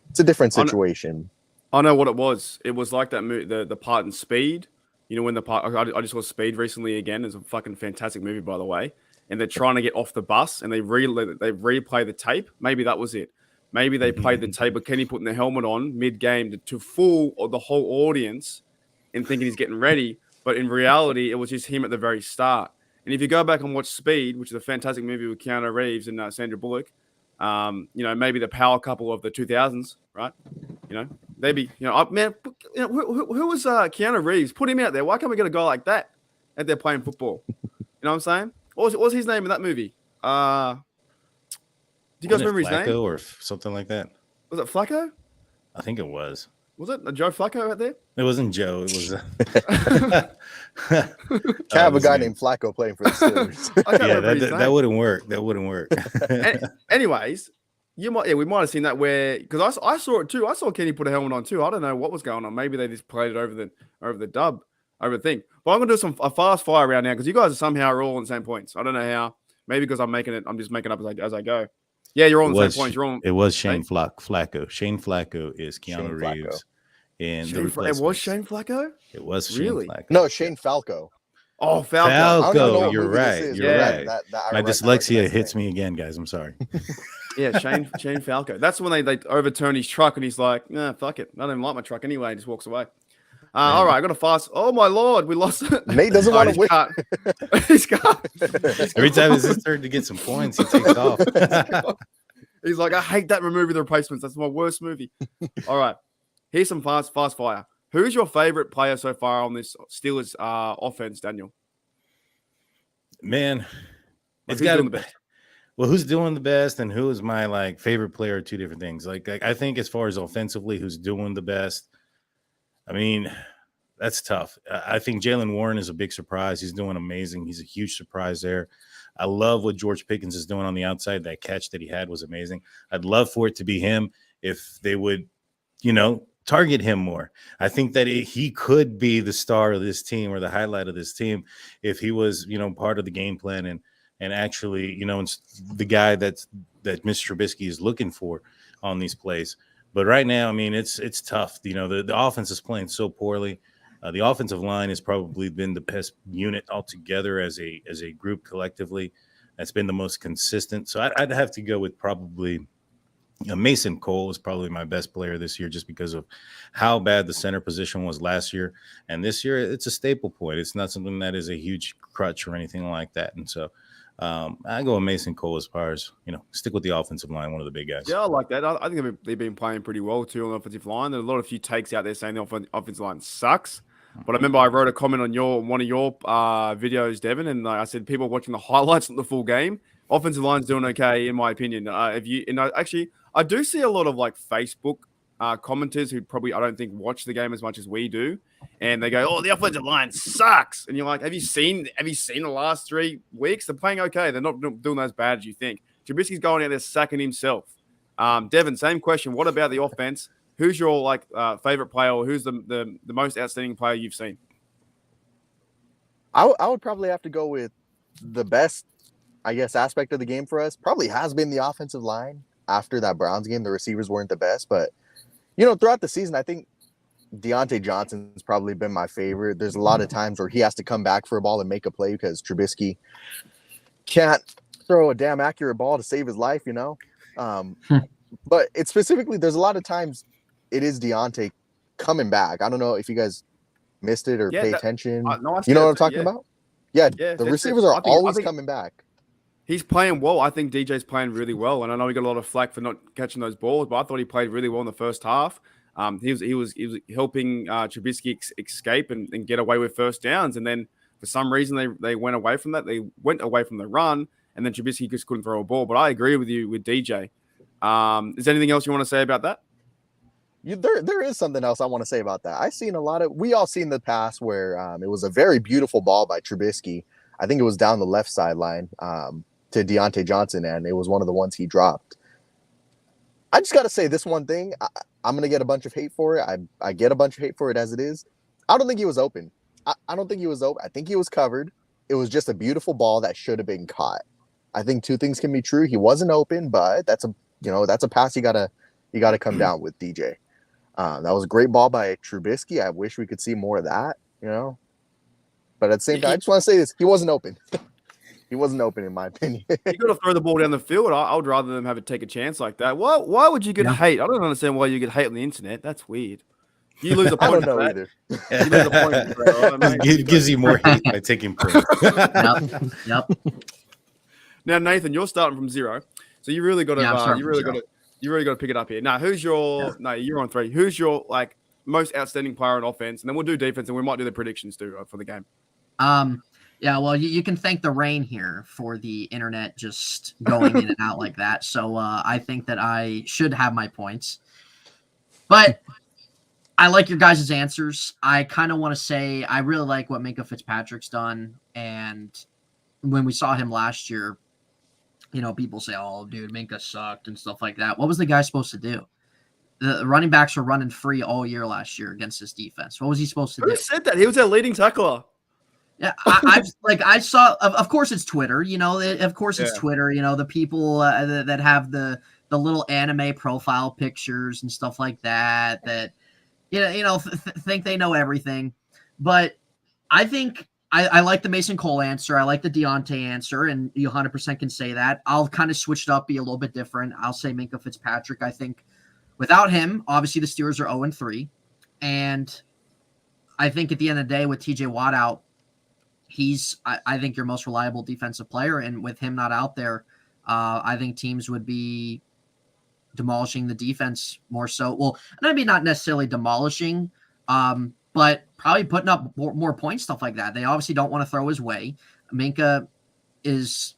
It's a different situation. I know what it was. It was like that the part in Speed. When the part I just saw Speed recently again. It's a fucking fantastic movie, by the way. And they're trying to get off the bus, and they replay the tape. Maybe that was it. Maybe they played the tape of Kenny putting the helmet on mid-game to fool the whole audience and thinking he's getting ready. But in reality, it was just him at the very start. And if you go back and watch Speed, which is a fantastic movie with Keanu Reeves and Sandra Bullock, maybe the power couple of the 2000s, right? Maybe, who was Keanu Reeves? Put him out there. Why can't we get a guy like that out there playing football? You know what I'm saying? What was his name in that movie? Do you guys remember Flacco his name? or something like that? Was it Flacco? I think it was. Was it Joe Flacco out there? It wasn't Joe. It was. Can't have a guy named Flacco playing for the Steelers. Yeah, that wouldn't work. That wouldn't work. Anyways, we might have seen that where because I saw it too. I saw Kenny put a helmet on too. I don't know what was going on. Maybe they just played it over the thing. But I'm gonna do a fast fire round now because you guys are somehow all on the same points. I don't know how. Maybe because I'm just making up as I go. Yeah, you're all on the same points. You're on. It was Shane Flacco. Shane Flacco is Keanu Reeves. And it was Shane Flacco? It was really? Shane Flacco. No, Shane Falco. Oh, Falco. You're right. You're right. My dyslexia hits me again, guys. I'm sorry. Yeah, Shane Falco. That's when they overturn his truck and he's like, nah, fuck it. I don't even like my truck anyway. And just walks away. All right, I got to fast. Oh, my Lord. We lost it. Nate doesn't want to win. He's got. Every time it's his turn to get some points, he takes off. He's like, I hate that movie, The Replacements. That's my worst movie. All right. Here's some fast fire. Who's your favorite player so far on this Steelers offense, Daniel? Man, it's got to be. Well, who's doing the best and who is my favorite player are two different things. Like I think as far as offensively, who's doing the best, I mean, that's tough. I think Jaylen Warren is a big surprise. He's doing amazing. He's a huge surprise there. I love what George Pickens is doing on the outside. That catch that he had was amazing. I'd love for it to be him if they would, target him more. I think that he could be the star of this team or the highlight of this team if he was, part of the game plan and actually, the guy that Mr. Trubisky is looking for on these plays. But right now, I mean, it's tough. The offense is playing so poorly. The offensive line has probably been the best unit altogether as a group collectively. That's been the most consistent. So I'd have to go with probably Mason Cole is probably my best player this year just because of how bad the center position was last year. And this year, it's a staple point. It's not something that is a huge crutch or anything like that. And so I go with Mason Cole as far as, stick with the offensive line, one of the big guys. Yeah, I like that. I think they've been playing pretty well, too, on the offensive line. There are a few takes out there saying the offensive line sucks. But I remember I wrote a comment on one of your videos, Devin, and I said people watching the highlights of the full game. Offensive line's doing okay, in my opinion. Actually, I do see a lot of Facebook commenters who probably I don't think watch the game as much as we do, and they go, "Oh, the offensive line sucks," and you're like, "Have you seen the last 3 weeks? They're playing okay. They're not doing as bad as you think." Trubisky's going out there sacking himself. Devin, same question. What about the offense? Who's your favorite player, or who's the most outstanding player you've seen? I would probably have to go with the best, I guess, aspect of the game for us. Probably has been the offensive line. After that Browns game, the receivers weren't the best, but throughout the season, I think Deontay Johnson's probably been my favorite. There's a lot of times where he has to come back for a ball and make a play because Trubisky can't throw a damn accurate ball to save his life, But it's specifically, there's a lot of times it is Deontay coming back. I don't know if you guys missed it or pay attention. No, you know what I'm talking about? Yeah, the receivers are always coming back. He's playing well. I think DJ's playing really well, and I know he got a lot of flack for not catching those balls, but I thought he played really well in the first half. He was helping Trubisky escape and get away with first downs, and then for some reason they went away from that. They went away from the run, and then Trubisky just couldn't throw a ball. But I agree with you with DJ. Is there anything else you want to say about that? There is something else I want to say about that. We all seen the pass where it was a very beautiful ball by Trubisky. I think it was down the left sideline to Deontay Johnson, and it was one of the ones he dropped. I just got to say this one thing. I'm going to get a bunch of hate for it. I get a bunch of hate for it as it is. I don't think he was open. I don't think he was open. I think he was covered. It was just a beautiful ball that should have been caught. I think 2 things can be true. He wasn't open, but that's a pass you gotta come down with DJ. That was a great ball by Trubisky. I wish we could see more of that, But at the same time, I just want to say this: he wasn't open. He wasn't open, in my opinion. You got to throw the ball down the field. I would rather them have it take a chance like that. Why would you get hate? I don't understand why you get hate on the internet. That's weird. You lose a point. I don't know either. You lose a point. It gives you more hate by taking points. Yep. Now, Nathan, you're starting from 0, so you really got to. You really got to pick it up here. Now, who's your? No, you're on 3. Who's your most outstanding player on offense? And then we'll do defense, and we might do the predictions too for the game. Yeah, well, you can thank the rain here for the internet just going in and out like that. So I think that I should have my points. But I like your guys' answers. I kind of want to say I really like what Minkah Fitzpatrick's done. And when we saw him last year, people say, oh, dude, Minkah sucked and stuff like that. What was the guy supposed to do? The running backs were running free all year last year against this defense. What was he supposed to do? Who said that? He was their leading tackler. Yeah, I saw. Of course, it's Twitter. Of course, it's Twitter. The people that have the little anime profile pictures and stuff like that. That think they know everything. But I think I like the Mason Cole answer. I like the Deontay answer, and you 100% can say that. I'll kind of switch it up, be a little bit different. I'll say Minkah Fitzpatrick. I think without him, obviously the Steelers are 0-3, and I think at the end of the day, with TJ Watt out, he's, I think, your most reliable defensive player. And with him not out there, I think teams would be demolishing the defense more so. Well, maybe not necessarily demolishing, but probably putting up more points, stuff like that. They obviously don't want to throw his way. Minkah is,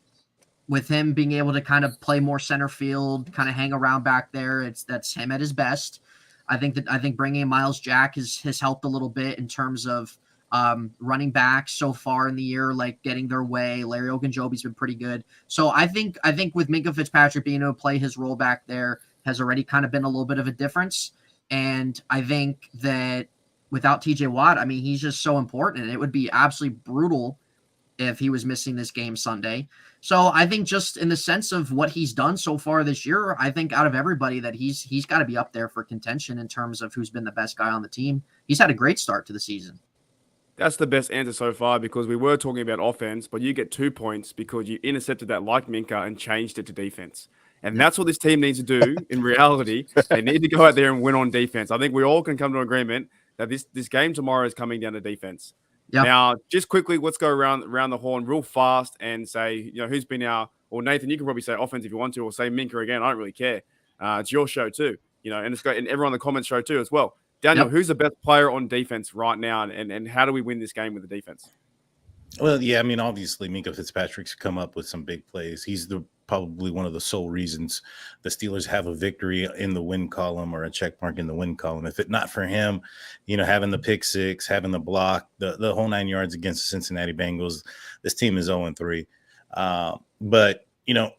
with him being able to kind of play more center field, kind of hang around back there, that's him at his best. I think bringing in Miles Jack has helped a little bit in terms of running backs so far in the year, like getting their way. Larry Ogunjobi's been pretty good. So I think with Minkah Fitzpatrick being able to play his role back there has already kind of been a little bit of a difference. And I think that without TJ Watt, I mean, he's just so important, and it would be absolutely brutal if he was missing this game Sunday. So I think just in the sense of what he's done so far this year, I think out of everybody that he's got to be up there for contention in terms of who's been the best guy on the team. He's had a great start to the season. That's the best answer so far, because we were talking about offense, but you get 2 points because you intercepted that like Minkah and changed it to defense. And that's what this team needs to do in reality. They need to go out there and win on defense. I think we all can come to an agreement that this game tomorrow is coming down to defense. Yep. Now, just quickly, let's go around the horn real fast and say, who's been or Nathan, you can probably say offense if you want to, or say Minkah again. I don't really care. It's your show too, and it's great. And everyone in the comments show too as well. Daniel, who's the best player on defense right now, and how do we win this game with the defense? Well, yeah, I mean, obviously, Minkah Fitzpatrick's come up with some big plays. He's probably one of the sole reasons the Steelers have a victory in the win column, or a check mark in the win column. If it not for him, having the pick six, having the block, the whole 9 yards against the Cincinnati Bengals, this team is 0-3. But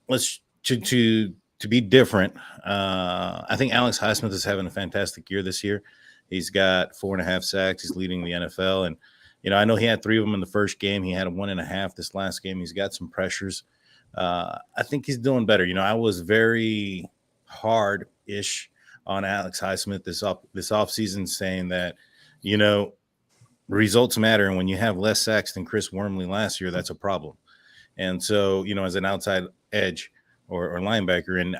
let's to be different. I think Alex Highsmith is having a fantastic year this year. He's got 4.5 sacks. He's leading the NFL. And, I know he had 3 of them in the first game. He had 1.5 this last game. He's got some pressures. I think he's doing better. I was very hard-ish on Alex Highsmith this offseason, saying that, results matter. And when you have less sacks than Chris Wormley last year, that's a problem. And so, as an outside edge or linebacker, and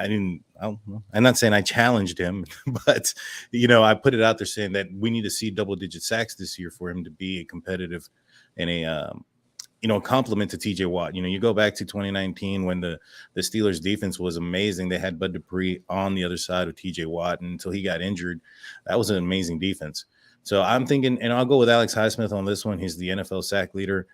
I'm not saying I challenged him, but, I put it out there saying that we need to see double-digit sacks this year for him to be a competitive and a compliment to TJ Watt. You go back to 2019 when the Steelers defense was amazing. They had Bud Dupree on the other side of TJ Watt, and until he got injured, that was an amazing defense. So I'm thinking, and I'll go with Alex Highsmith on this one. He's the NFL sack leader.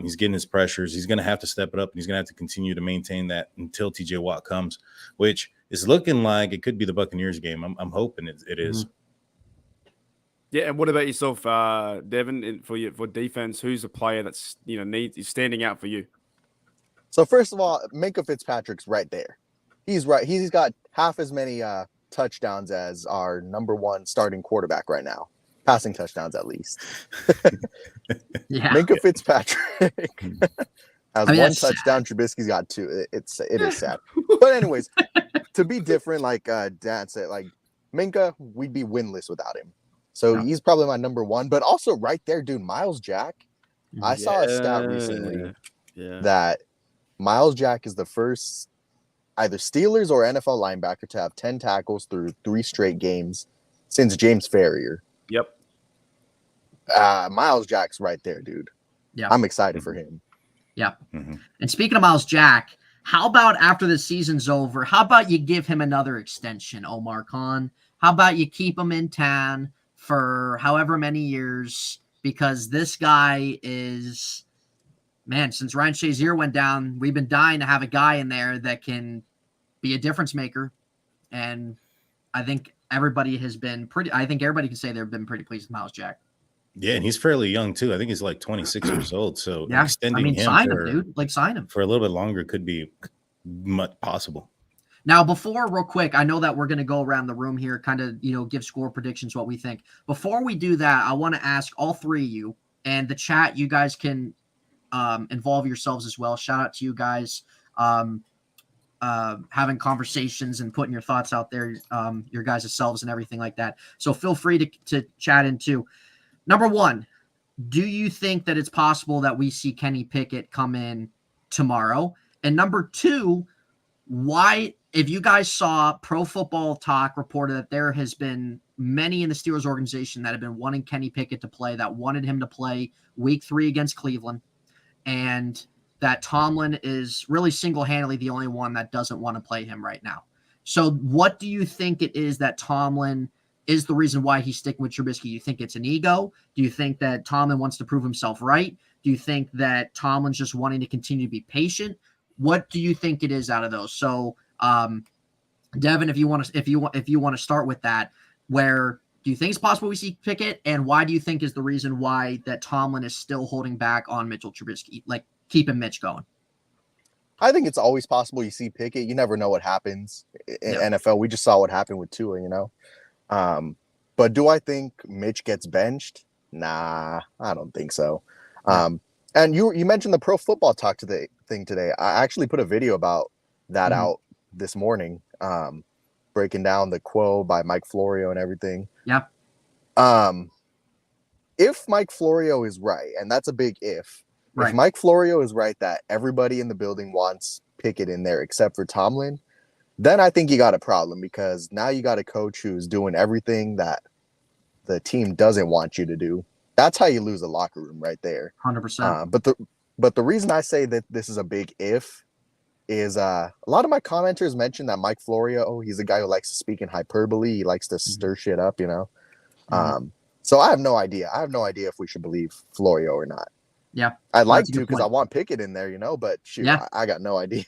He's getting his pressures. He's going to have to step it up, and he's going to have to continue to maintain that until TJ Watt comes, which is looking like it could be the Buccaneers game. I'm hoping it is. Yeah, and what about yourself, Devin? For defense, who's a player that's is standing out for you? So first of all, Minkah Fitzpatrick's right there. He's right. He's got half as many touchdowns as our number 1 starting quarterback right now. Passing touchdowns, at least. Minkah Fitzpatrick has 1 touchdown. Sad. Trubisky's got 2. It is sad. But anyways, to be different, like Dad said, like Minkah, we'd be winless without him. So he's probably my number 1. But also right there, dude, Miles Jack. I saw a stat recently that Miles Jack is the first either Steelers or NFL linebacker to have 10 tackles through 3 straight games since James Ferrier. Yep. Miles Jack's right there, dude. Yeah. I'm excited for him. Yeah. Mm-hmm. And speaking of Miles Jack, how about after the season's over, how about you give him another extension, Omar Khan? How about you keep him in town for however many years, because this guy is, man, since Ryan Shazier went down, we've been dying to have a guy in there that can be a difference maker. And I think everybody can say they've been pretty pleased with Miles Jack. Yeah, and he's fairly young too. I think he's like 26 years old. So Yeah, extending him sign him, dude. Like, sign him for a little bit longer could be much possible. Now, real quick, I know that we're going to go around the room here, kind of, give score predictions, what we think. Before we do that, I want to ask all three of you and the chat. You guys can involve yourselves as well. Shout out to you guys having conversations and putting your thoughts out there, your guys' selves and everything like that. So feel free to chat in too. Number one, do you think that it's possible that we see Kenny Pickett come in tomorrow? And number two, why, if you guys saw Pro Football Talk reported that there has been many in the Steelers organization that have been wanting Kenny Pickett to play, that wanted him to play week 3 against Cleveland, and that Tomlin is really single-handedly the only one that doesn't want to play him right now. So what do you think it is that Tomlin is the reason why he's sticking with Trubisky? Do you think it's an ego? Do you think that Tomlin wants to prove himself right? Do you think that Tomlin's just wanting to continue to be patient? What do you think it is out of those? So, Devin, if you want to start with that, where do you think it's possible we see Pickett, and why do you think is the reason why that Tomlin is still holding back on Mitchell Trubisky, like keeping Mitch going? I think it's always possible you see Pickett. You never know what happens in NFL. We just saw what happened with Tua, But do I think Mitch gets benched? Nah, I don't think so. And you mentioned the Pro Football Talk thing today. I actually put a video about that out this morning, breaking down the quote by Mike Florio and everything. Yeah. If Mike Florio is right, and that's a big if, right. If Mike Florio is right that everybody in the building wants Pickett in there except for Tomlin, then I think you got a problem, because now you got a coach who's doing everything that the team doesn't want you to do. That's how you lose a locker room right there. 100%. But the reason I say that this is a big if is a lot of my commenters mentioned that Mike Florio, he's a guy who likes to speak in hyperbole. He likes to stir shit up, So I have no idea. I have no idea if we should believe Florio or not. Yeah. I'd like to, because I want Pickett in there, but shoot, I got no idea.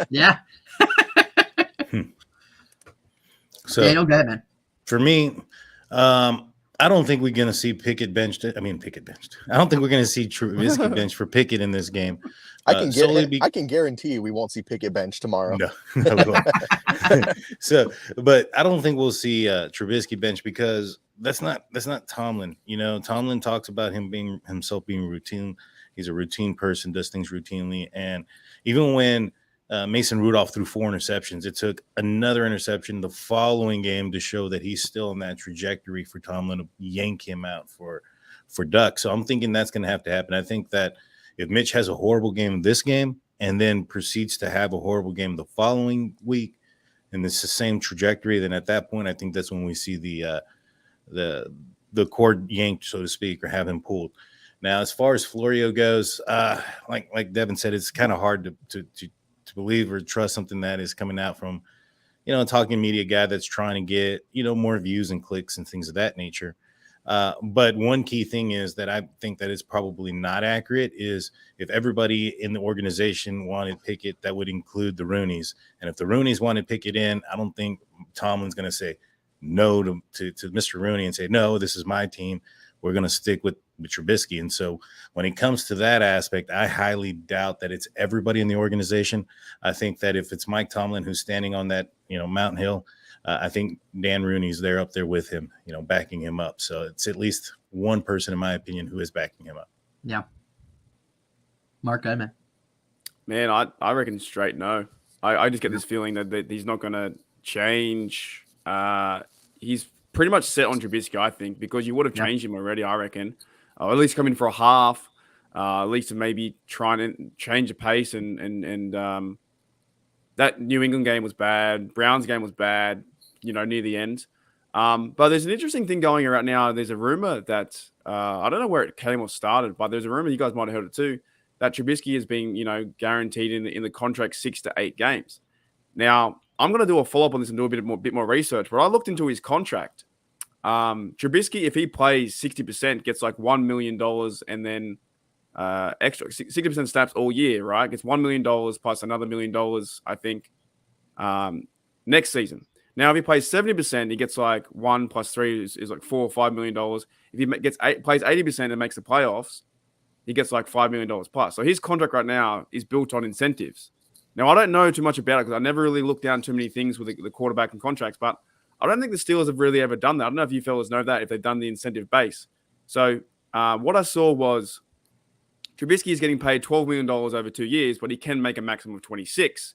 Yeah. So Daniel, go ahead, man. For me, I don't think we're going to see Pickett benched. I don't think we're going to see Trubisky benched for Pickett in this game. I can guarantee you we won't see Pickett bench tomorrow. No. But I don't think we'll see Trubisky bench, because that's not Tomlin. Tomlin talks about himself being routine. He's a routine person, does things routinely. And even when Mason Rudolph threw 4 interceptions, it took another interception the following game to show that he's still on that trajectory for Tomlin to yank him out for Duck. So I'm thinking that's going to have to happen. I think that if Mitch has a horrible game this game and then proceeds to have a horrible game the following week, and it's the same trajectory, then at that point, I think that's when we see the cord yanked, so to speak, or have him pulled. Now, as far as Florio goes, like Devin said, it's kind of hard to believe or trust something that is coming out from, a talking media guy that's trying to get, more views and clicks and things of that nature. But one key thing is that I think that it's probably not accurate is if everybody in the organization wanted Pickett, that would include the Rooneys. And if the Rooneys wanted Pickett in, I don't think Tomlin's going to say no to Mr. Rooney and say, no, this is my team. We're going to stick with Trubisky. And so when it comes to that aspect, I highly doubt that it's everybody in the organization. I think that if it's Mike Tomlin who's standing on that, Mountain Hill, I think Dan Rooney's there up there with him, backing him up. So it's at least one person, in my opinion, who is backing him up. Yeah. Mark, go ahead, man. I reckon straight no. I just get this feeling that he's not going to change. He's pretty much set on Trubisky, I think, because you would have changed him already, I reckon. Or at least come in for a half, at least to maybe try and change the pace. And that New England game was bad. Browns game was bad, near the end. But there's an interesting thing going around now. There's a rumor that, I don't know where it came or started, but there's a rumor, you guys might have heard it too, that Trubisky is being, guaranteed in the contract 6 to 8 games. Now, I'm going to do a follow-up on this and do a bit more research, but I looked into his contract. Trubisky, if he plays 60%, gets like $1 million and then extra 60% snaps all year, right? Gets $1 million plus another $1 million, I think, next season. Now, if he plays 70%, he gets like 1 plus 3 is like $4 or $5 million. If he plays 80% and makes the playoffs, he gets like $5 million plus. So his contract right now is built on incentives. Now, I don't know too much about it because I never really looked down too many things with the quarterback and contracts, but I don't think the Steelers have really ever done that. I don't know if you fellas know that, if they've done the incentive base. So what I saw was Trubisky is getting paid $12 million over 2 years, but he can make a maximum of 26.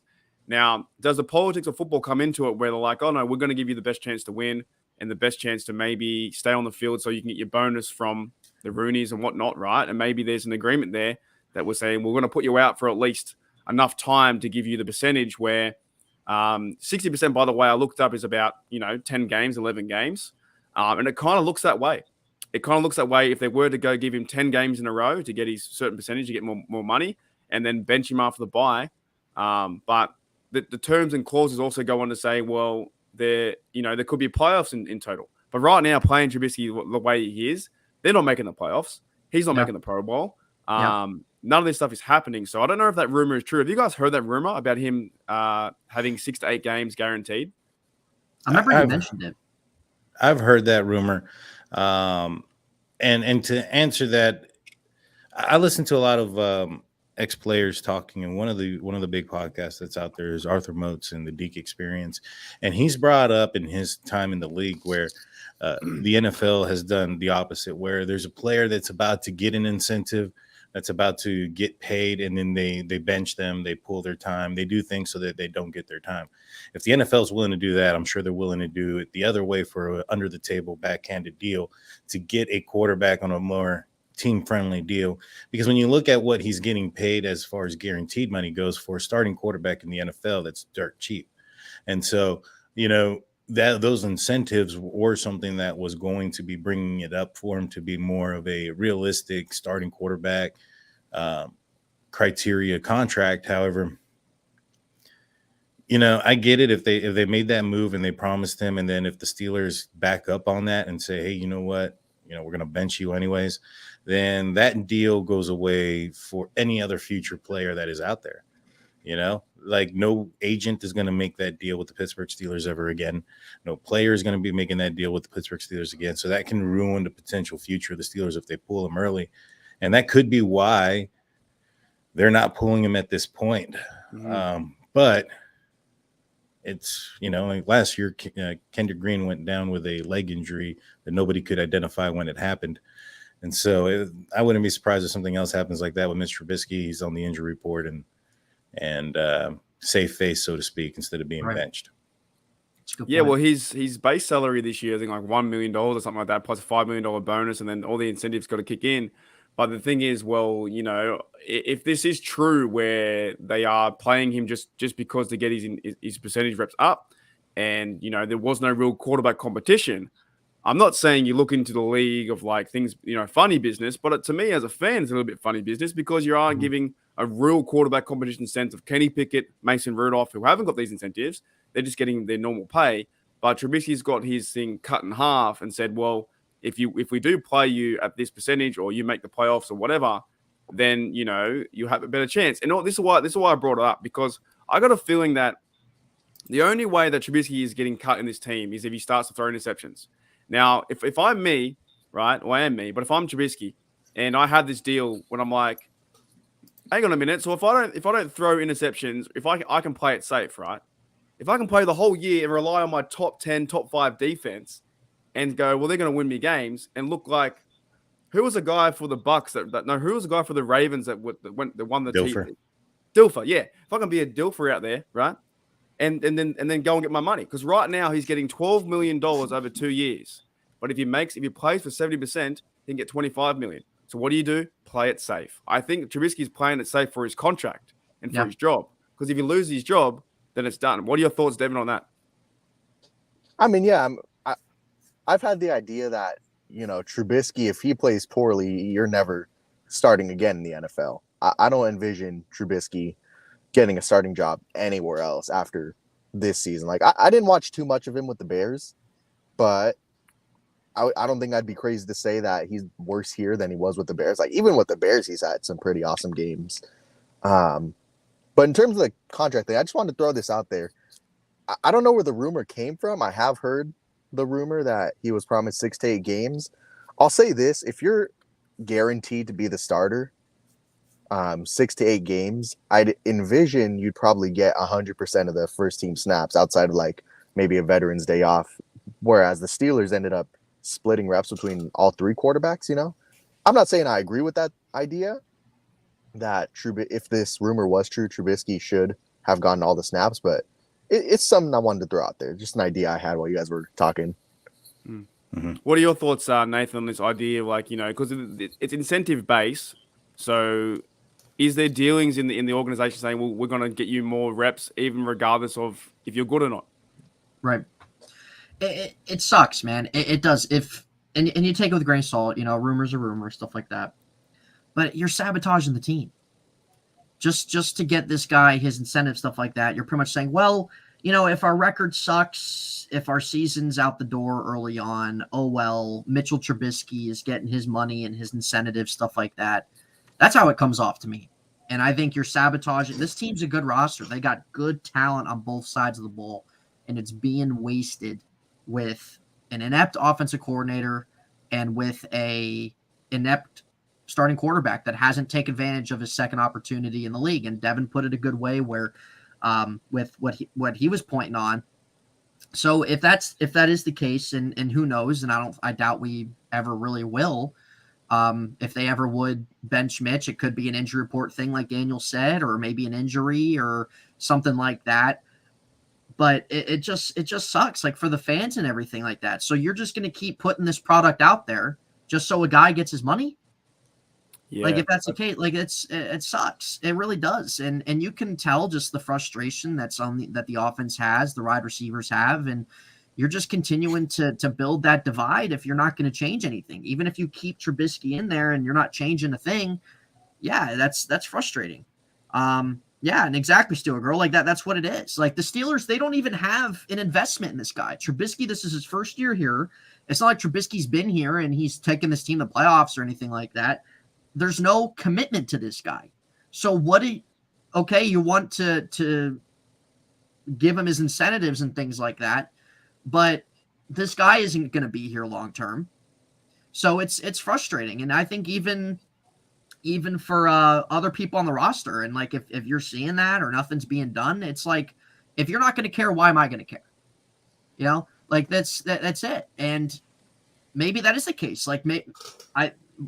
Now, does the politics of football come into it where they're like, oh, no, we're going to give you the best chance to win and the best chance to maybe stay on the field so you can get your bonus from the Roonies and whatnot, right? And maybe there's an agreement there that we're saying we're going to put you out for at least enough time to give you the percentage where 60%, by the way, I looked up is about, 10 games, 11 games. And it kind of looks that way. It kind of looks that way if they were to go give him 10 games in a row to get his certain percentage to get more money and then bench him after the bye. But the terms and clauses also go on to say, well, there could be playoffs in total. But right now, playing Trubisky the way he is, they're not making the playoffs. He's not making the Pro Bowl. None of this stuff is happening. So I don't know if that rumor is true. Have you guys heard that rumor about him having 6 to 8 games guaranteed? I remember you mentioned it. I've heard that rumor. And to answer that, I listen to a lot of ex-players talking, and one of the big podcasts that's out there is Arthur Moats and the Deke Experience, and he's brought up in his time in the league where the NFL has done the opposite, where there's a player that's about to get an incentive, that's about to get paid, and then they bench them, they pull their time, they do things so that they don't get their time. If the NFL is willing to do that, I'm sure they're willing to do it the other way for an under-the-table backhanded deal to get a quarterback on a more team-friendly deal. Because when you look at what he's getting paid as far as guaranteed money goes for a starting quarterback in the NFL, that's dirt cheap. And so, that those incentives were something that was going to be bringing it up for him to be more of a realistic starting quarterback criteria contract. However, I get it if they made that move and they promised him, and then if the Steelers back up on that and say, hey, you know what, we're going to bench you anyways, then that deal goes away for any other future player that is out there. Like no agent is going to make that deal with the Pittsburgh Steelers ever again. No player is going to be making that deal with the Pittsburgh Steelers again. So that can ruin the potential future of the Steelers if they pull him early. And that could be why they're not pulling him at this point. Mm-hmm. But it's, like last year, Kendrick Green went down with a leg injury that nobody could identify when it happened. And so I wouldn't be surprised if something else happens like that with Mitch Trubisky. He's on the injury report and save face, so to speak, instead of being benched. Yeah, well, his base salary this year, I think like $1 million or something like that, plus a $5 million bonus, and then all the incentives got to kick in. But the thing is, well, if this is true, where they are playing him just because to get his percentage reps up, and there was no real quarterback competition, I'm not saying you look into the league of like things, funny business, but to me as a fan, it's a little bit funny business because you are giving a real quarterback competition sense of Kenny Pickett, Mason Rudolph, who haven't got these incentives. They're just getting their normal pay. But Trubisky's got his thing cut in half and said, well, if we do play you at this percentage or you make the playoffs or whatever, then, you have a better chance. And this is why I brought it up, because I got a feeling that the only way that Trubisky is getting cut in this team is if he starts to throw interceptions. Now, if I'm me, right, well, I am me, but if I'm Trubisky and I had this deal when I'm like, hang on a minute. So if I don't throw interceptions, if I can play it safe, right? If I can play the whole year and rely on my top 10, top 5 defense and go, well, they're going to win me games and look like who was the guy for the Bucks who was the guy for the Ravens that won the Dilfer. Dilfer, yeah. If I can be a Dilfer out there, right? And then go and get my money. Because right now he's getting $12 million over 2 years. But if he plays for 70%, he can get $25 million. So what do? Play it safe. I think Trubisky's playing it safe for his contract and for his job. Because if he loses his job, then it's done. What are your thoughts, Devin, on that? I mean, yeah, I've had the idea that, Trubisky, if he plays poorly, you're never starting again in the NFL. I don't envision Trubisky getting a starting job anywhere else after this season. Like, I didn't watch too much of him with the Bears, but I don't think I'd be crazy to say that he's worse here than he was with the Bears. Like even with the Bears, he's had some pretty awesome games. But in terms of the contract thing, I just wanted to throw this out there. I don't know where the rumor came from. I have heard the rumor that he was promised 6 to 8 games. I'll say this: if you're guaranteed to be the starter, 6 to 8 games, I'd envision you'd probably get 100% of the first team snaps outside of like maybe a Veterans Day off. Whereas the Steelers ended up splitting reps between all 3 quarterbacks, I'm not saying I agree with that idea that if this rumor was true, Trubisky should have gotten all the snaps, but it's something I wanted to throw out there. Just an idea I had while you guys were talking. Mm-hmm. What are your thoughts, Nathan, on this idea? Like, because it's incentive based. So is there dealings in the organization saying, well, we're going to get you more reps, even regardless of if you're good or not? Right. It sucks, man. It does. And you take it with a grain of salt, rumors are rumors, stuff like that. But you're sabotaging the team. Just to get this guy his incentive, stuff like that. You're pretty much saying, well, if our record sucks, if our season's out the door early on, oh well, Mitchell Trubisky is getting his money and his incentive, stuff like that. That's how it comes off to me. And I think you're sabotaging. This team's a good roster. They got good talent on both sides of the ball, and it's being wasted with an inept offensive coordinator and with a inept starting quarterback that hasn't taken advantage of his second opportunity in the league. And Devin put it a good way where with what he was pointing on. So if that is the case, and who knows, and I doubt we ever really will. If they ever would bench Mitch, it could be an injury report thing like Daniel said, or maybe an injury or something like that. But it just sucks, like for the fans and everything like that. So you're just going to keep putting this product out there just so a guy gets his money. Yeah. Like if that's the case, like it sucks. It really does. And you can tell just the frustration that the offense has, the wide receivers have, and you're just continuing to build that divide if you're not going to change anything. Even if you keep Trubisky in there and you're not changing a thing, yeah, that's frustrating. Yeah, and exactly, Steel Girl. Like that's what it is. Like the Steelers, they don't even have an investment in this guy. Trubisky, this is his first year here. It's not like Trubisky's been here and he's taken this team to playoffs or anything like that. There's no commitment to this guy. So you want to give him his incentives and things like that, but this guy isn't going to be here long term. So it's frustrating. And I think even for other people on the roster, and like if you're seeing that or nothing's being done, it's like, if you're not going to care, why am I going to care? Like that's it. And maybe that is the case. Like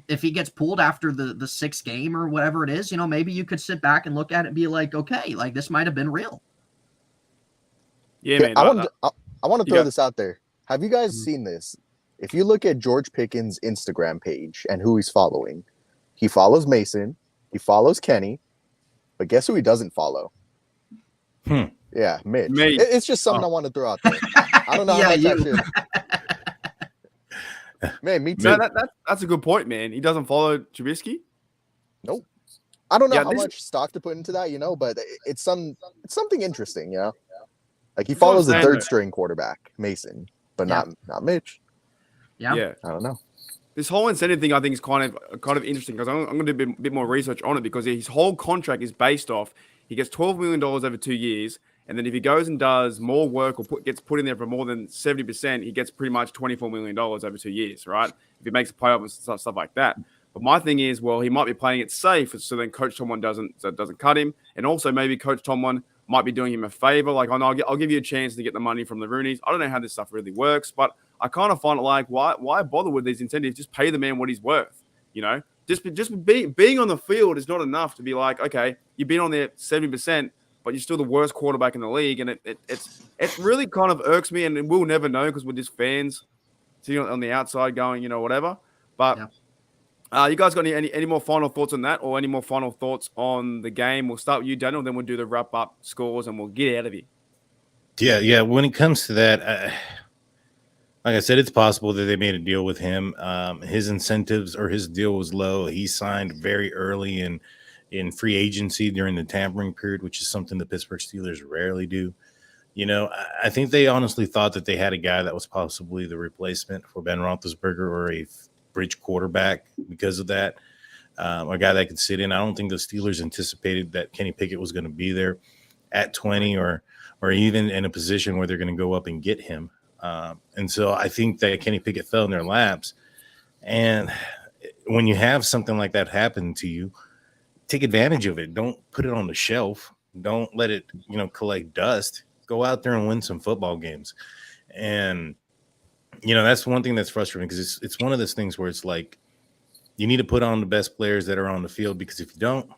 if he gets pulled after the 6th game or whatever it is, maybe you could sit back and look at it and be like, okay, like this might have been real. Yeah, man. I want to throw this out there. Have you guys seen this? If you look at George Pickens' Instagram page and who he's following, he follows Mason, he follows Kenny, but guess who he doesn't follow? Yeah, Mitch. It's just something I want to throw out there. I don't know how much I should. Man, me too. No, that's a good point, man. He doesn't follow Trubisky? Nope. I don't know how much stock to put into that, but it's something interesting, Like he follows the third string quarterback, Mason, but not Mitch. Yeah. I don't know. This whole incentive thing, I think, is kind of interesting because I'm going to do a bit more research on it, because his whole contract is based off, he gets $12 million over 2 years, and then if he goes and does more work or gets put in there for more than 70%, he gets pretty much $24 million over 2 years, right? If he makes a playoff and stuff like that. But my thing is, well, he might be playing it safe, so then Coach Tomlin doesn't cut him, and also maybe Coach Tomlin might be doing him a favor, like, I'll give you a chance to get the money from the Roonies. I don't know how this stuff really works, but I kind of find it like, why bother with these incentives? Just pay the man what he's worth, Just being on the field is not enough to be like, okay, you've been on there 70%, but you're still the worst quarterback in the league, and it really kind of irks me, and we'll never know because we're just fans sitting on the outside going, whatever. But you guys got any more final thoughts on that, or any more final thoughts on the game? We'll start with you, Daniel, then we'll do the wrap-up scores, and we'll get out of here. Yeah. When it comes to that, like I said, it's possible that they made a deal with him. His incentives or his deal was low. He signed very early in free agency during the tampering period, which is something the Pittsburgh Steelers rarely do. I think they honestly thought that they had a guy that was possibly the replacement for Ben Roethlisberger or a bridge quarterback because of that. A guy that could sit in. I don't think the Steelers anticipated that Kenny Pickett was going to be there at 20 or even in a position where they're going to go up and get him. And so I think that Kenny Pickett fell in their laps. And when you have something like that happen to you, take advantage of it. Don't put it on the shelf. Don't let it, collect dust. Go out there and win some football games. And, that's one thing that's frustrating because it's one of those things where it's like you need to put on the best players that are on the field, because if you don't,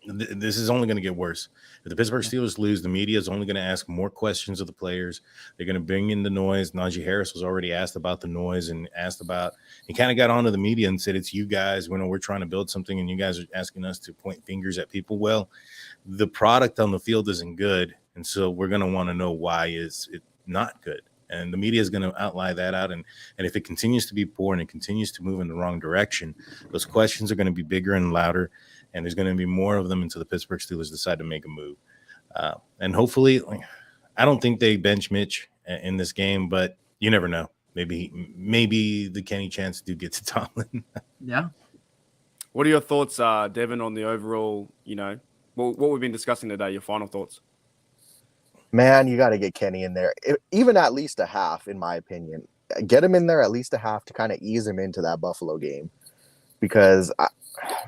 this is only going to get worse. If the Pittsburgh Steelers lose, the media is only going to ask more questions of the players. They're going to bring in the noise. Najee Harris was already asked about the noise and he kind of got onto the media and said, it's you guys. We're trying to build something and you guys are asking us to point fingers at people. Well, the product on the field isn't good. And so we're going to want to know why is it not good. And the media is going to outline that out. And if it continues to be poor and it continues to move in the wrong direction, those questions are going to be bigger and louder. And there's going to be more of them until the Pittsburgh Steelers decide to make a move. And hopefully, I don't think they bench Mitch in this game, but you never know. Maybe the Kenny chance do get to Tomlin. Yeah. What are your thoughts, Devin, on the overall, what we've been discussing today, your final thoughts? Man, you got to get Kenny in there, even at least a half, in my opinion. Get him in there at least a half to kind of ease him into that Buffalo game. Because,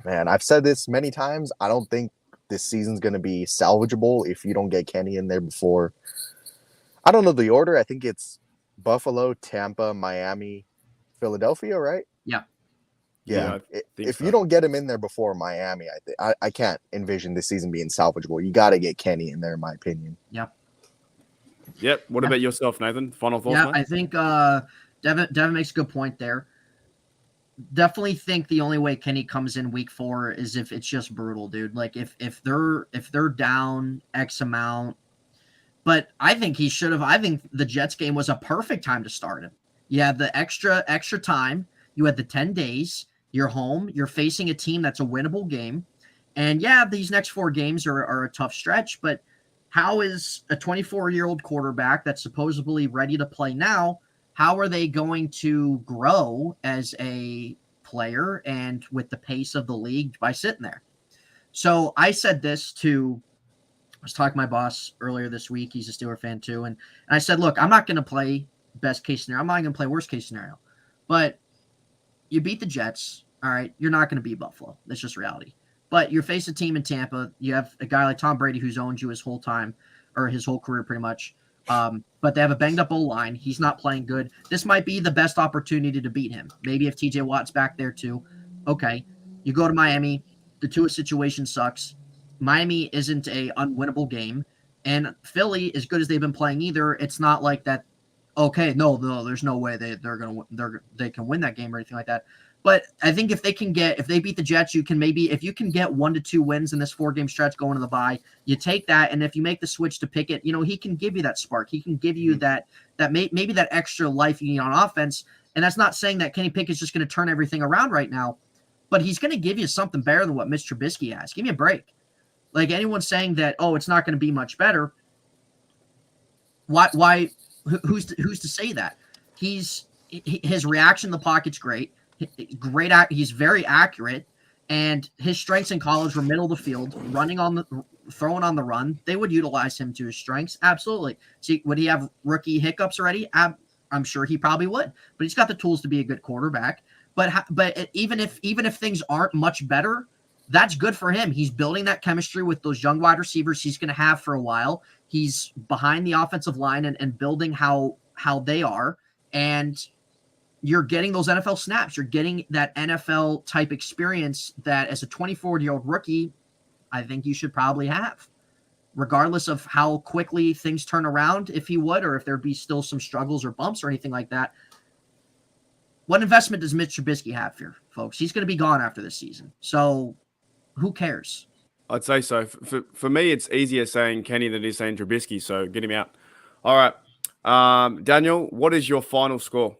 I've said this many times. I don't think this season's going to be salvageable if you don't get Kenny in there before. I don't know the order. I think it's Buffalo, Tampa, Miami, Philadelphia, right? Yeah. Yeah. If you don't get him in there before Miami, I can't envision this season being salvageable. You got to get Kenny in there, in my opinion. Yeah. Yep. What about yourself, Nathan? Final thoughts? Yeah, mate? I think Devin makes a good point there. Definitely think the only way Kenny comes in week 4 is if it's just brutal, dude. Like if they're down X amount. But I think he should have. I think the Jets game was a perfect time to start him. You had the extra time. You had the 10 days. You're home. You're facing a team that's a winnable game. And yeah, these next 4 games are a tough stretch, but how is a 24-year-old quarterback that's supposedly ready to play now, how are they going to grow as a player and with the pace of the league by sitting there? So I said this I was talking to my boss earlier this week. He's a Steeler fan too. And I said, look, I'm not going to play best case scenario. I'm not going to play worst case scenario. But you beat the Jets. All right. You're not going to beat Buffalo. That's just reality. But you're facing a team in Tampa. You have a guy like Tom Brady who's owned you his whole time, or his whole career pretty much. But they have a banged up O-line. He's not playing good. This might be the best opportunity to beat him. Maybe if TJ Watt's back there too. Okay. You go to Miami. The Tua situation sucks. Miami isn't a unwinnable game. And Philly, as good as they've been playing either, it's not like that. Okay, no, there's no way they can win that game or anything like that. But I think if they beat the Jets, if you can get 1 to 2 wins in this 4-game stretch going to the bye, you take that. And if you make the switch to Pickett, he can give you that spark. He can give you that maybe that extra life you need on offense. And that's not saying that Kenny Pickett's just going to turn everything around right now, but he's going to give you something better than what Mitch Trubisky has. Give me a break. Like anyone saying that, it's not going to be much better. Why? Who's to say that? His reaction in the pocket's great. He's very accurate, and his strengths in college were middle of the field, throwing on the run. They would utilize him to his strengths. Absolutely. See, would he have rookie hiccups already? I'm sure he probably would, but he's got the tools to be a good quarterback. But even if things aren't much better, that's good for him. He's building that chemistry with those young wide receivers he's going to have for a while. He's behind the offensive line and building how they are. And you're getting those NFL snaps. You're getting that NFL type experience that as a 24-year-old rookie, I think you should probably have, regardless of how quickly things turn around, if he would, or if there'd be still some struggles or bumps or anything like that. What investment does Mitch Trubisky have here, folks? He's going to be gone after this season. So who cares? I'd say so. For me, it's easier saying Kenny than it is saying Trubisky, so get him out. All right. Daniel, what is your final score?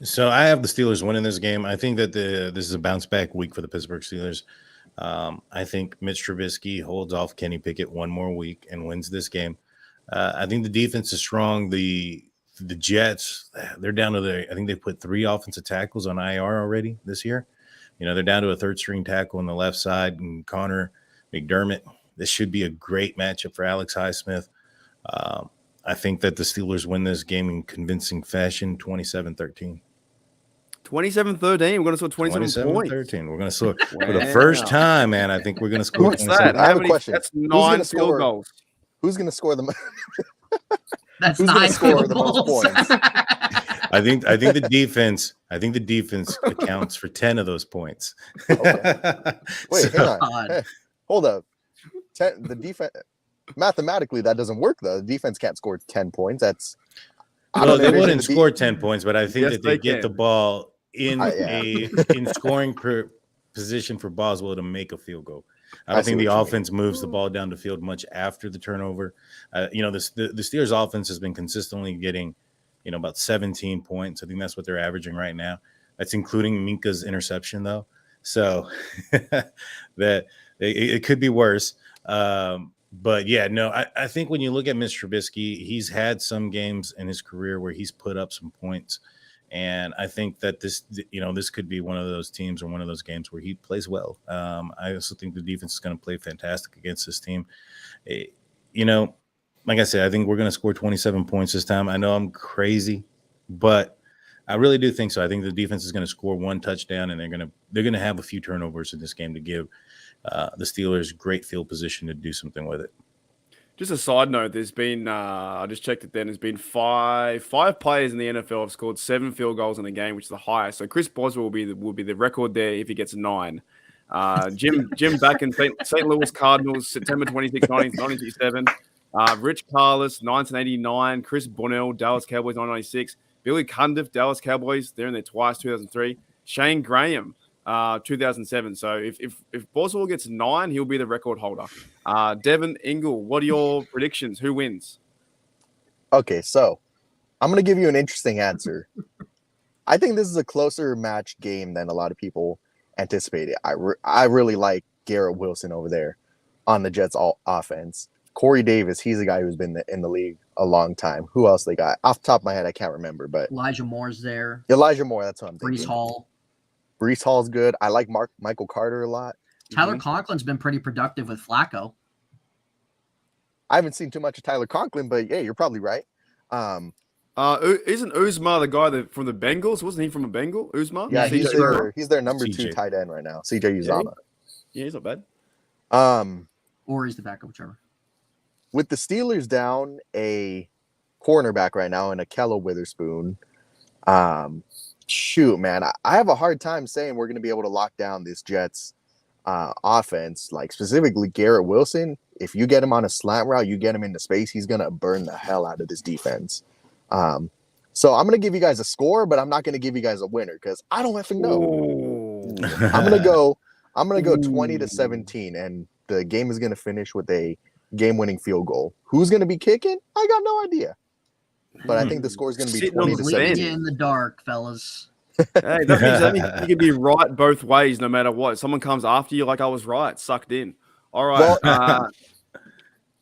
So I have the Steelers winning this game. I think that this is a bounce-back week for the Pittsburgh Steelers. I think Mitch Trubisky holds off Kenny Pickett one more week and wins this game. I think the defense is strong. The Jets, they're down to I think they put 3 offensive tackles on IR already this year. They're down to a third string tackle on the left side, and Connor McDermott. This should be a great matchup for Alex Highsmith. I think that the Steelers win this game in convincing fashion, 27-13. 27-13. We're going to score 27 points. 27-13. We're going to score for the first time, man. I think we're going to score. What's that? I have a question. That's 9 field goals. Who's going to score the? That's Who's 9 score field the most goals. points? I think the defense. I think the defense accounts for 10 of those points. Okay. Wait, hang on. God. Hey, hold up. The defense. Mathematically, that doesn't work though. The defense can't score 10 points. Well, they wouldn't score 10 points, but I think Yes, that they get can. the ball in Yeah. in scoring position for Boswell to make a field goal. I I don't see think the what you mean. offense moves the ball down the field much after the turnover. The Steelers offense has been consistently getting, about 17 points. I think that's what they're averaging right now. That's including Minka's interception, though. So that it could be worse. But yeah, no, I think when you look at Mitch Trubisky, he's had some games in his career where he's put up some points. And I think that this could be one of those teams or one of those games where he plays well. I also think the defense is going to play fantastic against this team. Like I said, I think we're going to score 27 points this time. I know I'm crazy, but I really do think so. I think the defense is going to score 1 touchdown, and they're going to have a few turnovers in this game to give the Steelers great field position to do something with it. Just a side note, there's been, I just checked it then, there's been five players in the NFL have scored 7 field goals in a game, which is the highest. So Chris Boswell will be the record there if he gets 9. Jim back in St. Louis Cardinals, September 26, 1967. Rich Carlos, 1989. Chris Bonnell, Dallas Cowboys, 1996. Billy Cundiff, Dallas Cowboys, they're in there twice, 2003. Shane Graham, 2007. So if Boswell gets 9, he'll be the record holder. Devin, Ingle, what are your predictions? Who wins? Okay, so I'm going to give you an interesting answer. I think this is a closer match game than a lot of people anticipated. I really like Garrett Wilson over there on the Jets offense. Corey Davis, he's a guy who's been in the league a long time. Who else they got? Off the top of my head, I can't remember. But Elijah Moore's there. Elijah Moore, that's what I'm thinking. Brees Hall's good. I like Michael Carter a lot. Tyler Conklin's been pretty productive with Flacco. I haven't seen too much of Tyler Conklin, but yeah, you're probably right. Isn't Uzma the guy from the Bengals? Wasn't he from a Bengal? Uzma? Yeah, CJ he's their number CJ. 2 tight end right now. CJ Uzama. Yeah, he's not bad. Or he's the backup, whichever. With the Steelers down a cornerback right now and Akello Witherspoon, shoot, man, I have a hard time saying we're going to be able to lock down this Jets offense, like specifically Garrett Wilson. If you get him on a slant route, you get him into space, he's going to burn the hell out of this defense. So I'm going to give you guys a score, but I'm not going to give you guys a winner because I don't effing know. I'm going to go 20-17, and the game is going to finish with a game-winning field goal. Who's going to be kicking? I got no idea. But I think the score is going to be 20-17. In the dark, fellas. Hey, that means you can be right both ways no matter what. If someone comes after you like I was right, sucked in. All right. Well,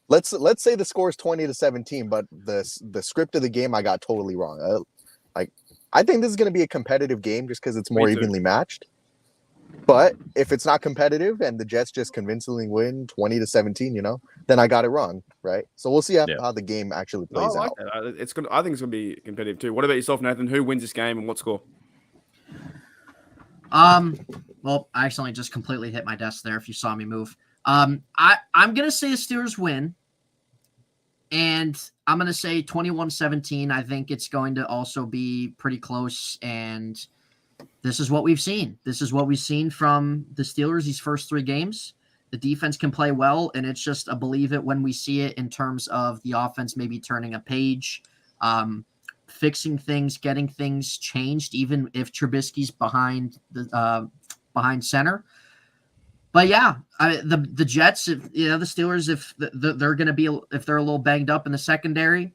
let's say the score is 20-17, but the script of the game I got totally wrong. I think this is going to be a competitive game just because it's more evenly matched. But if it's not competitive and the Jets just convincingly win 20-17, then I got it wrong, right? So we'll see how the game actually plays out. I think it's going to be competitive too. What about yourself, Nathan? Who wins this game and what score? Well, I accidentally just completely hit my desk there if you saw me move. I'm going to say the Steelers win, and I'm going to say 21-17. I think it's going to also be pretty close, and this is what we've seen. This is what we've seen from the Steelers these first 3 games. The defense can play well, and it's just a believe it when we see it in terms of the offense maybe turning a page, fixing things, getting things changed, even if Trubisky's behind center. But yeah, the Jets, if the Steelers, if they're going to be, if they're a little banged up in the secondary,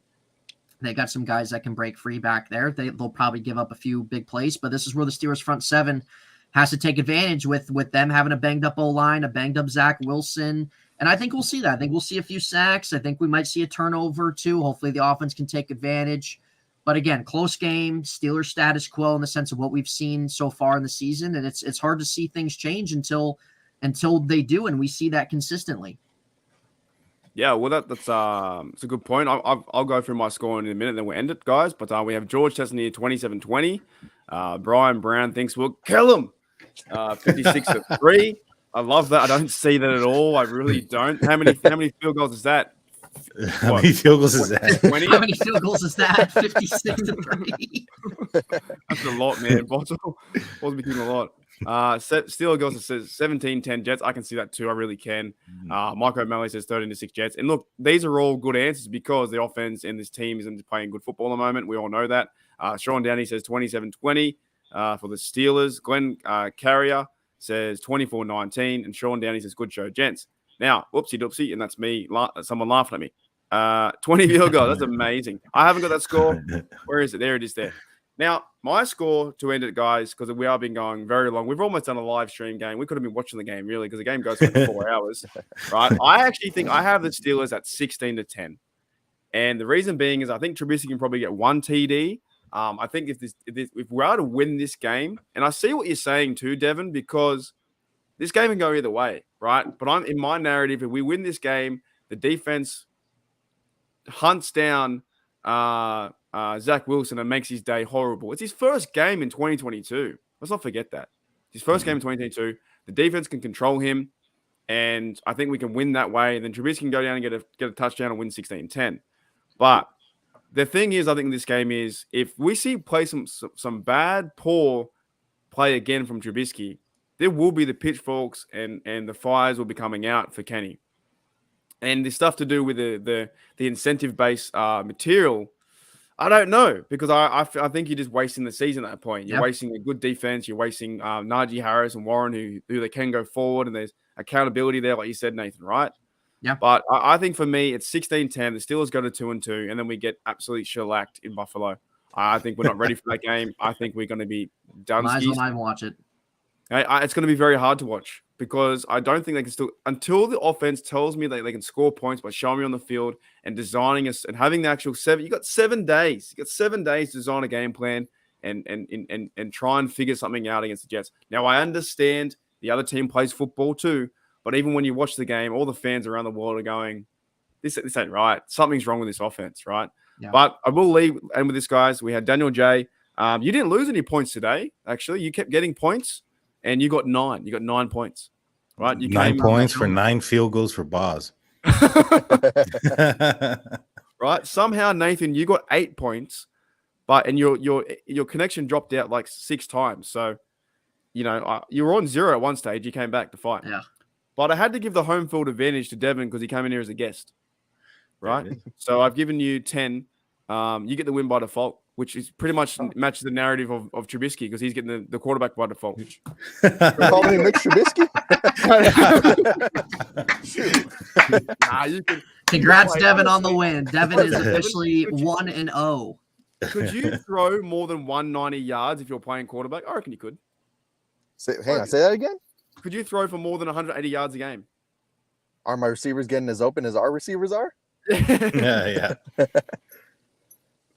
they got some guys that can break free back there. They'll probably give up a few big plays, but this is where the Steelers front 7 has to take advantage with them having a banged up O-line, a banged up Zach Wilson, And I think we'll see that. I think we'll see a few sacks. I think we might see a turnover too. Hopefully the offense can take advantage. But again, close game, Steelers status quo in the sense of what we've seen so far in the season. And it's hard to see things change until they do, and we see that consistently. Yeah, well, that's a good point. I'll go through my score in a minute, then we'll end it, guys. But we have George testing here 27-20. Brian Brown thinks we'll kill him 56-3. I love that. I don't see that at all. I really don't. How many field goals is that? How many field goals is that? 20? How many field goals is that? 56-3. That's a lot, man. Boswell be doing a lot. Steelers goes says 17-10 Jets. I can see that too. I really can. Mike O'Malley says 13-6 Jets. And look, these are all good answers because the offense and this team isn't playing good football at the moment. We all know that. Sean Downey says 27-20 for the Steelers. Glenn Carrier says 24-19. And Sean Downey says good show, gents. Now, whoopsie doopsie, and that's me. Someone laughing at me. 20 field goals. That's amazing. I haven't got that score. Where is it? There it is there. Now, my score to end it, guys, because we have been going very long. We've almost done a live stream game. We could have been watching the game, really, because the game goes for 4 hours, right? I actually think I have the Steelers at 16-10. And the reason being is I think Trubisky can probably get one TD. I think if we are to win this game, and I see what you're saying too, Devin, because this game can go either way, right? But in my narrative, if we win this game, the defense hunts down Zach Wilson and makes his day horrible. It's his first game in 2022. Let's not forget that. His first game in 2022. The defense can control him, and I think we can win that way. And then Trubisky can go down and get a touchdown and win 16-10. But the thing is, I think in this game is if we see play some bad, poor play again from Trubisky, there will be the pitchforks and the fires will be coming out for Kenny. And the stuff to do with the incentive-based material, I don't know, because I think you're just wasting the season at that point. You're wasting a good defense. You're wasting Najee Harris and Warren, who they can go forward, and there's accountability there, like you said, Nathan, right? Yeah. But I think for me, it's 16-10. The Steelers go to 2-2, and then we get absolutely shellacked in Buffalo. I think we're not ready for that game. I think we're going to be done. Might as well not watch it. It's going to be very hard to watch because I don't think they can still, until the offense tells me that they can score points by showing me on the field and designing us and having the actual 7. You got 7 days. You got 7 days to design a game plan and try and figure something out against the Jets. Now I understand the other team plays football too, but even when you watch the game, all the fans around the world are going, "This ain't right. Something's wrong with this offense, right?" Yeah. But I will leave and with this, guys. We had Daniel J. You didn't lose any points today. Actually, you kept getting points. And you got 9. You got 9 points, right? You 9 points for 9 field goals for Boz. Right? Somehow, Nathan, you got 8 points, and your connection dropped out like 6 times. So, you were on 0 at one stage. You came back to fight. Yeah. But I had to give the home field advantage to Devin because he came in here as a guest, right? So I've given you 10. You get the win by default, which is pretty much matches the narrative of Trubisky because he's getting the quarterback by default. Call me Mitch Trubisky? Congrats, Devin, on the win. Devin is officially 1-0. Could you throw more than 190 yards if you're playing quarterback? I reckon you could. Say that again? Could you throw for more than 180 yards a game? Are my receivers getting as open as our receivers are? Yeah.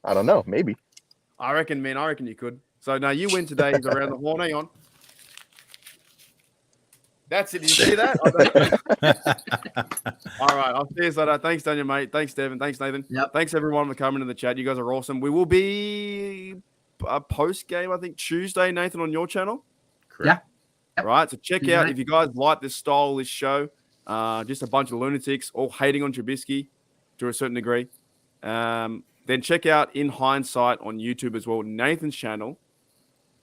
I don't know. Maybe. I reckon you could. So, now you win today. He's around the horn. Hang on. That's it. Did you see that? All right. I'll see you later. Thanks, Daniel, mate. Thanks, Devin. Thanks, Nathan. Yep. Thanks, everyone, for coming in the chat. You guys are awesome. We will be a post-game, I think, Tuesday, Nathan, on your channel. Correct. Yeah. Yep. Right. So, check out if you guys like this style, this show. Just a bunch of lunatics all hating on Trubisky to a certain degree. Then check out In Hindsight on YouTube as well, Nathan's channel.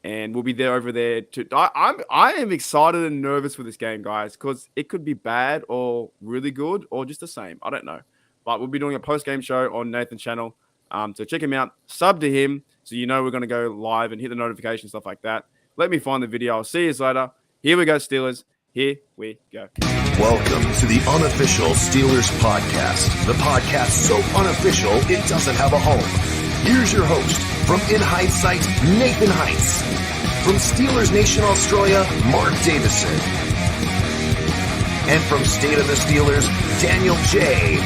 And we'll be there over there too. I am excited and nervous for this game, guys, because it could be bad or really good or just the same. I don't know. But we'll be doing a post-game show on Nathan's channel. So check him out. Sub to him so you know we're going to go live and hit the notification, stuff like that. Let me find the video. I'll see you later. Here we go, Steelers. Here we go. Welcome to the Unofficial Steelers Podcast, the podcast so unofficial it doesn't have a home. Here's your host, from In Hindsight, Nathan Heights. From Steelers Nation Australia, Mark Davison. And from State of the Steelers, Daniel J.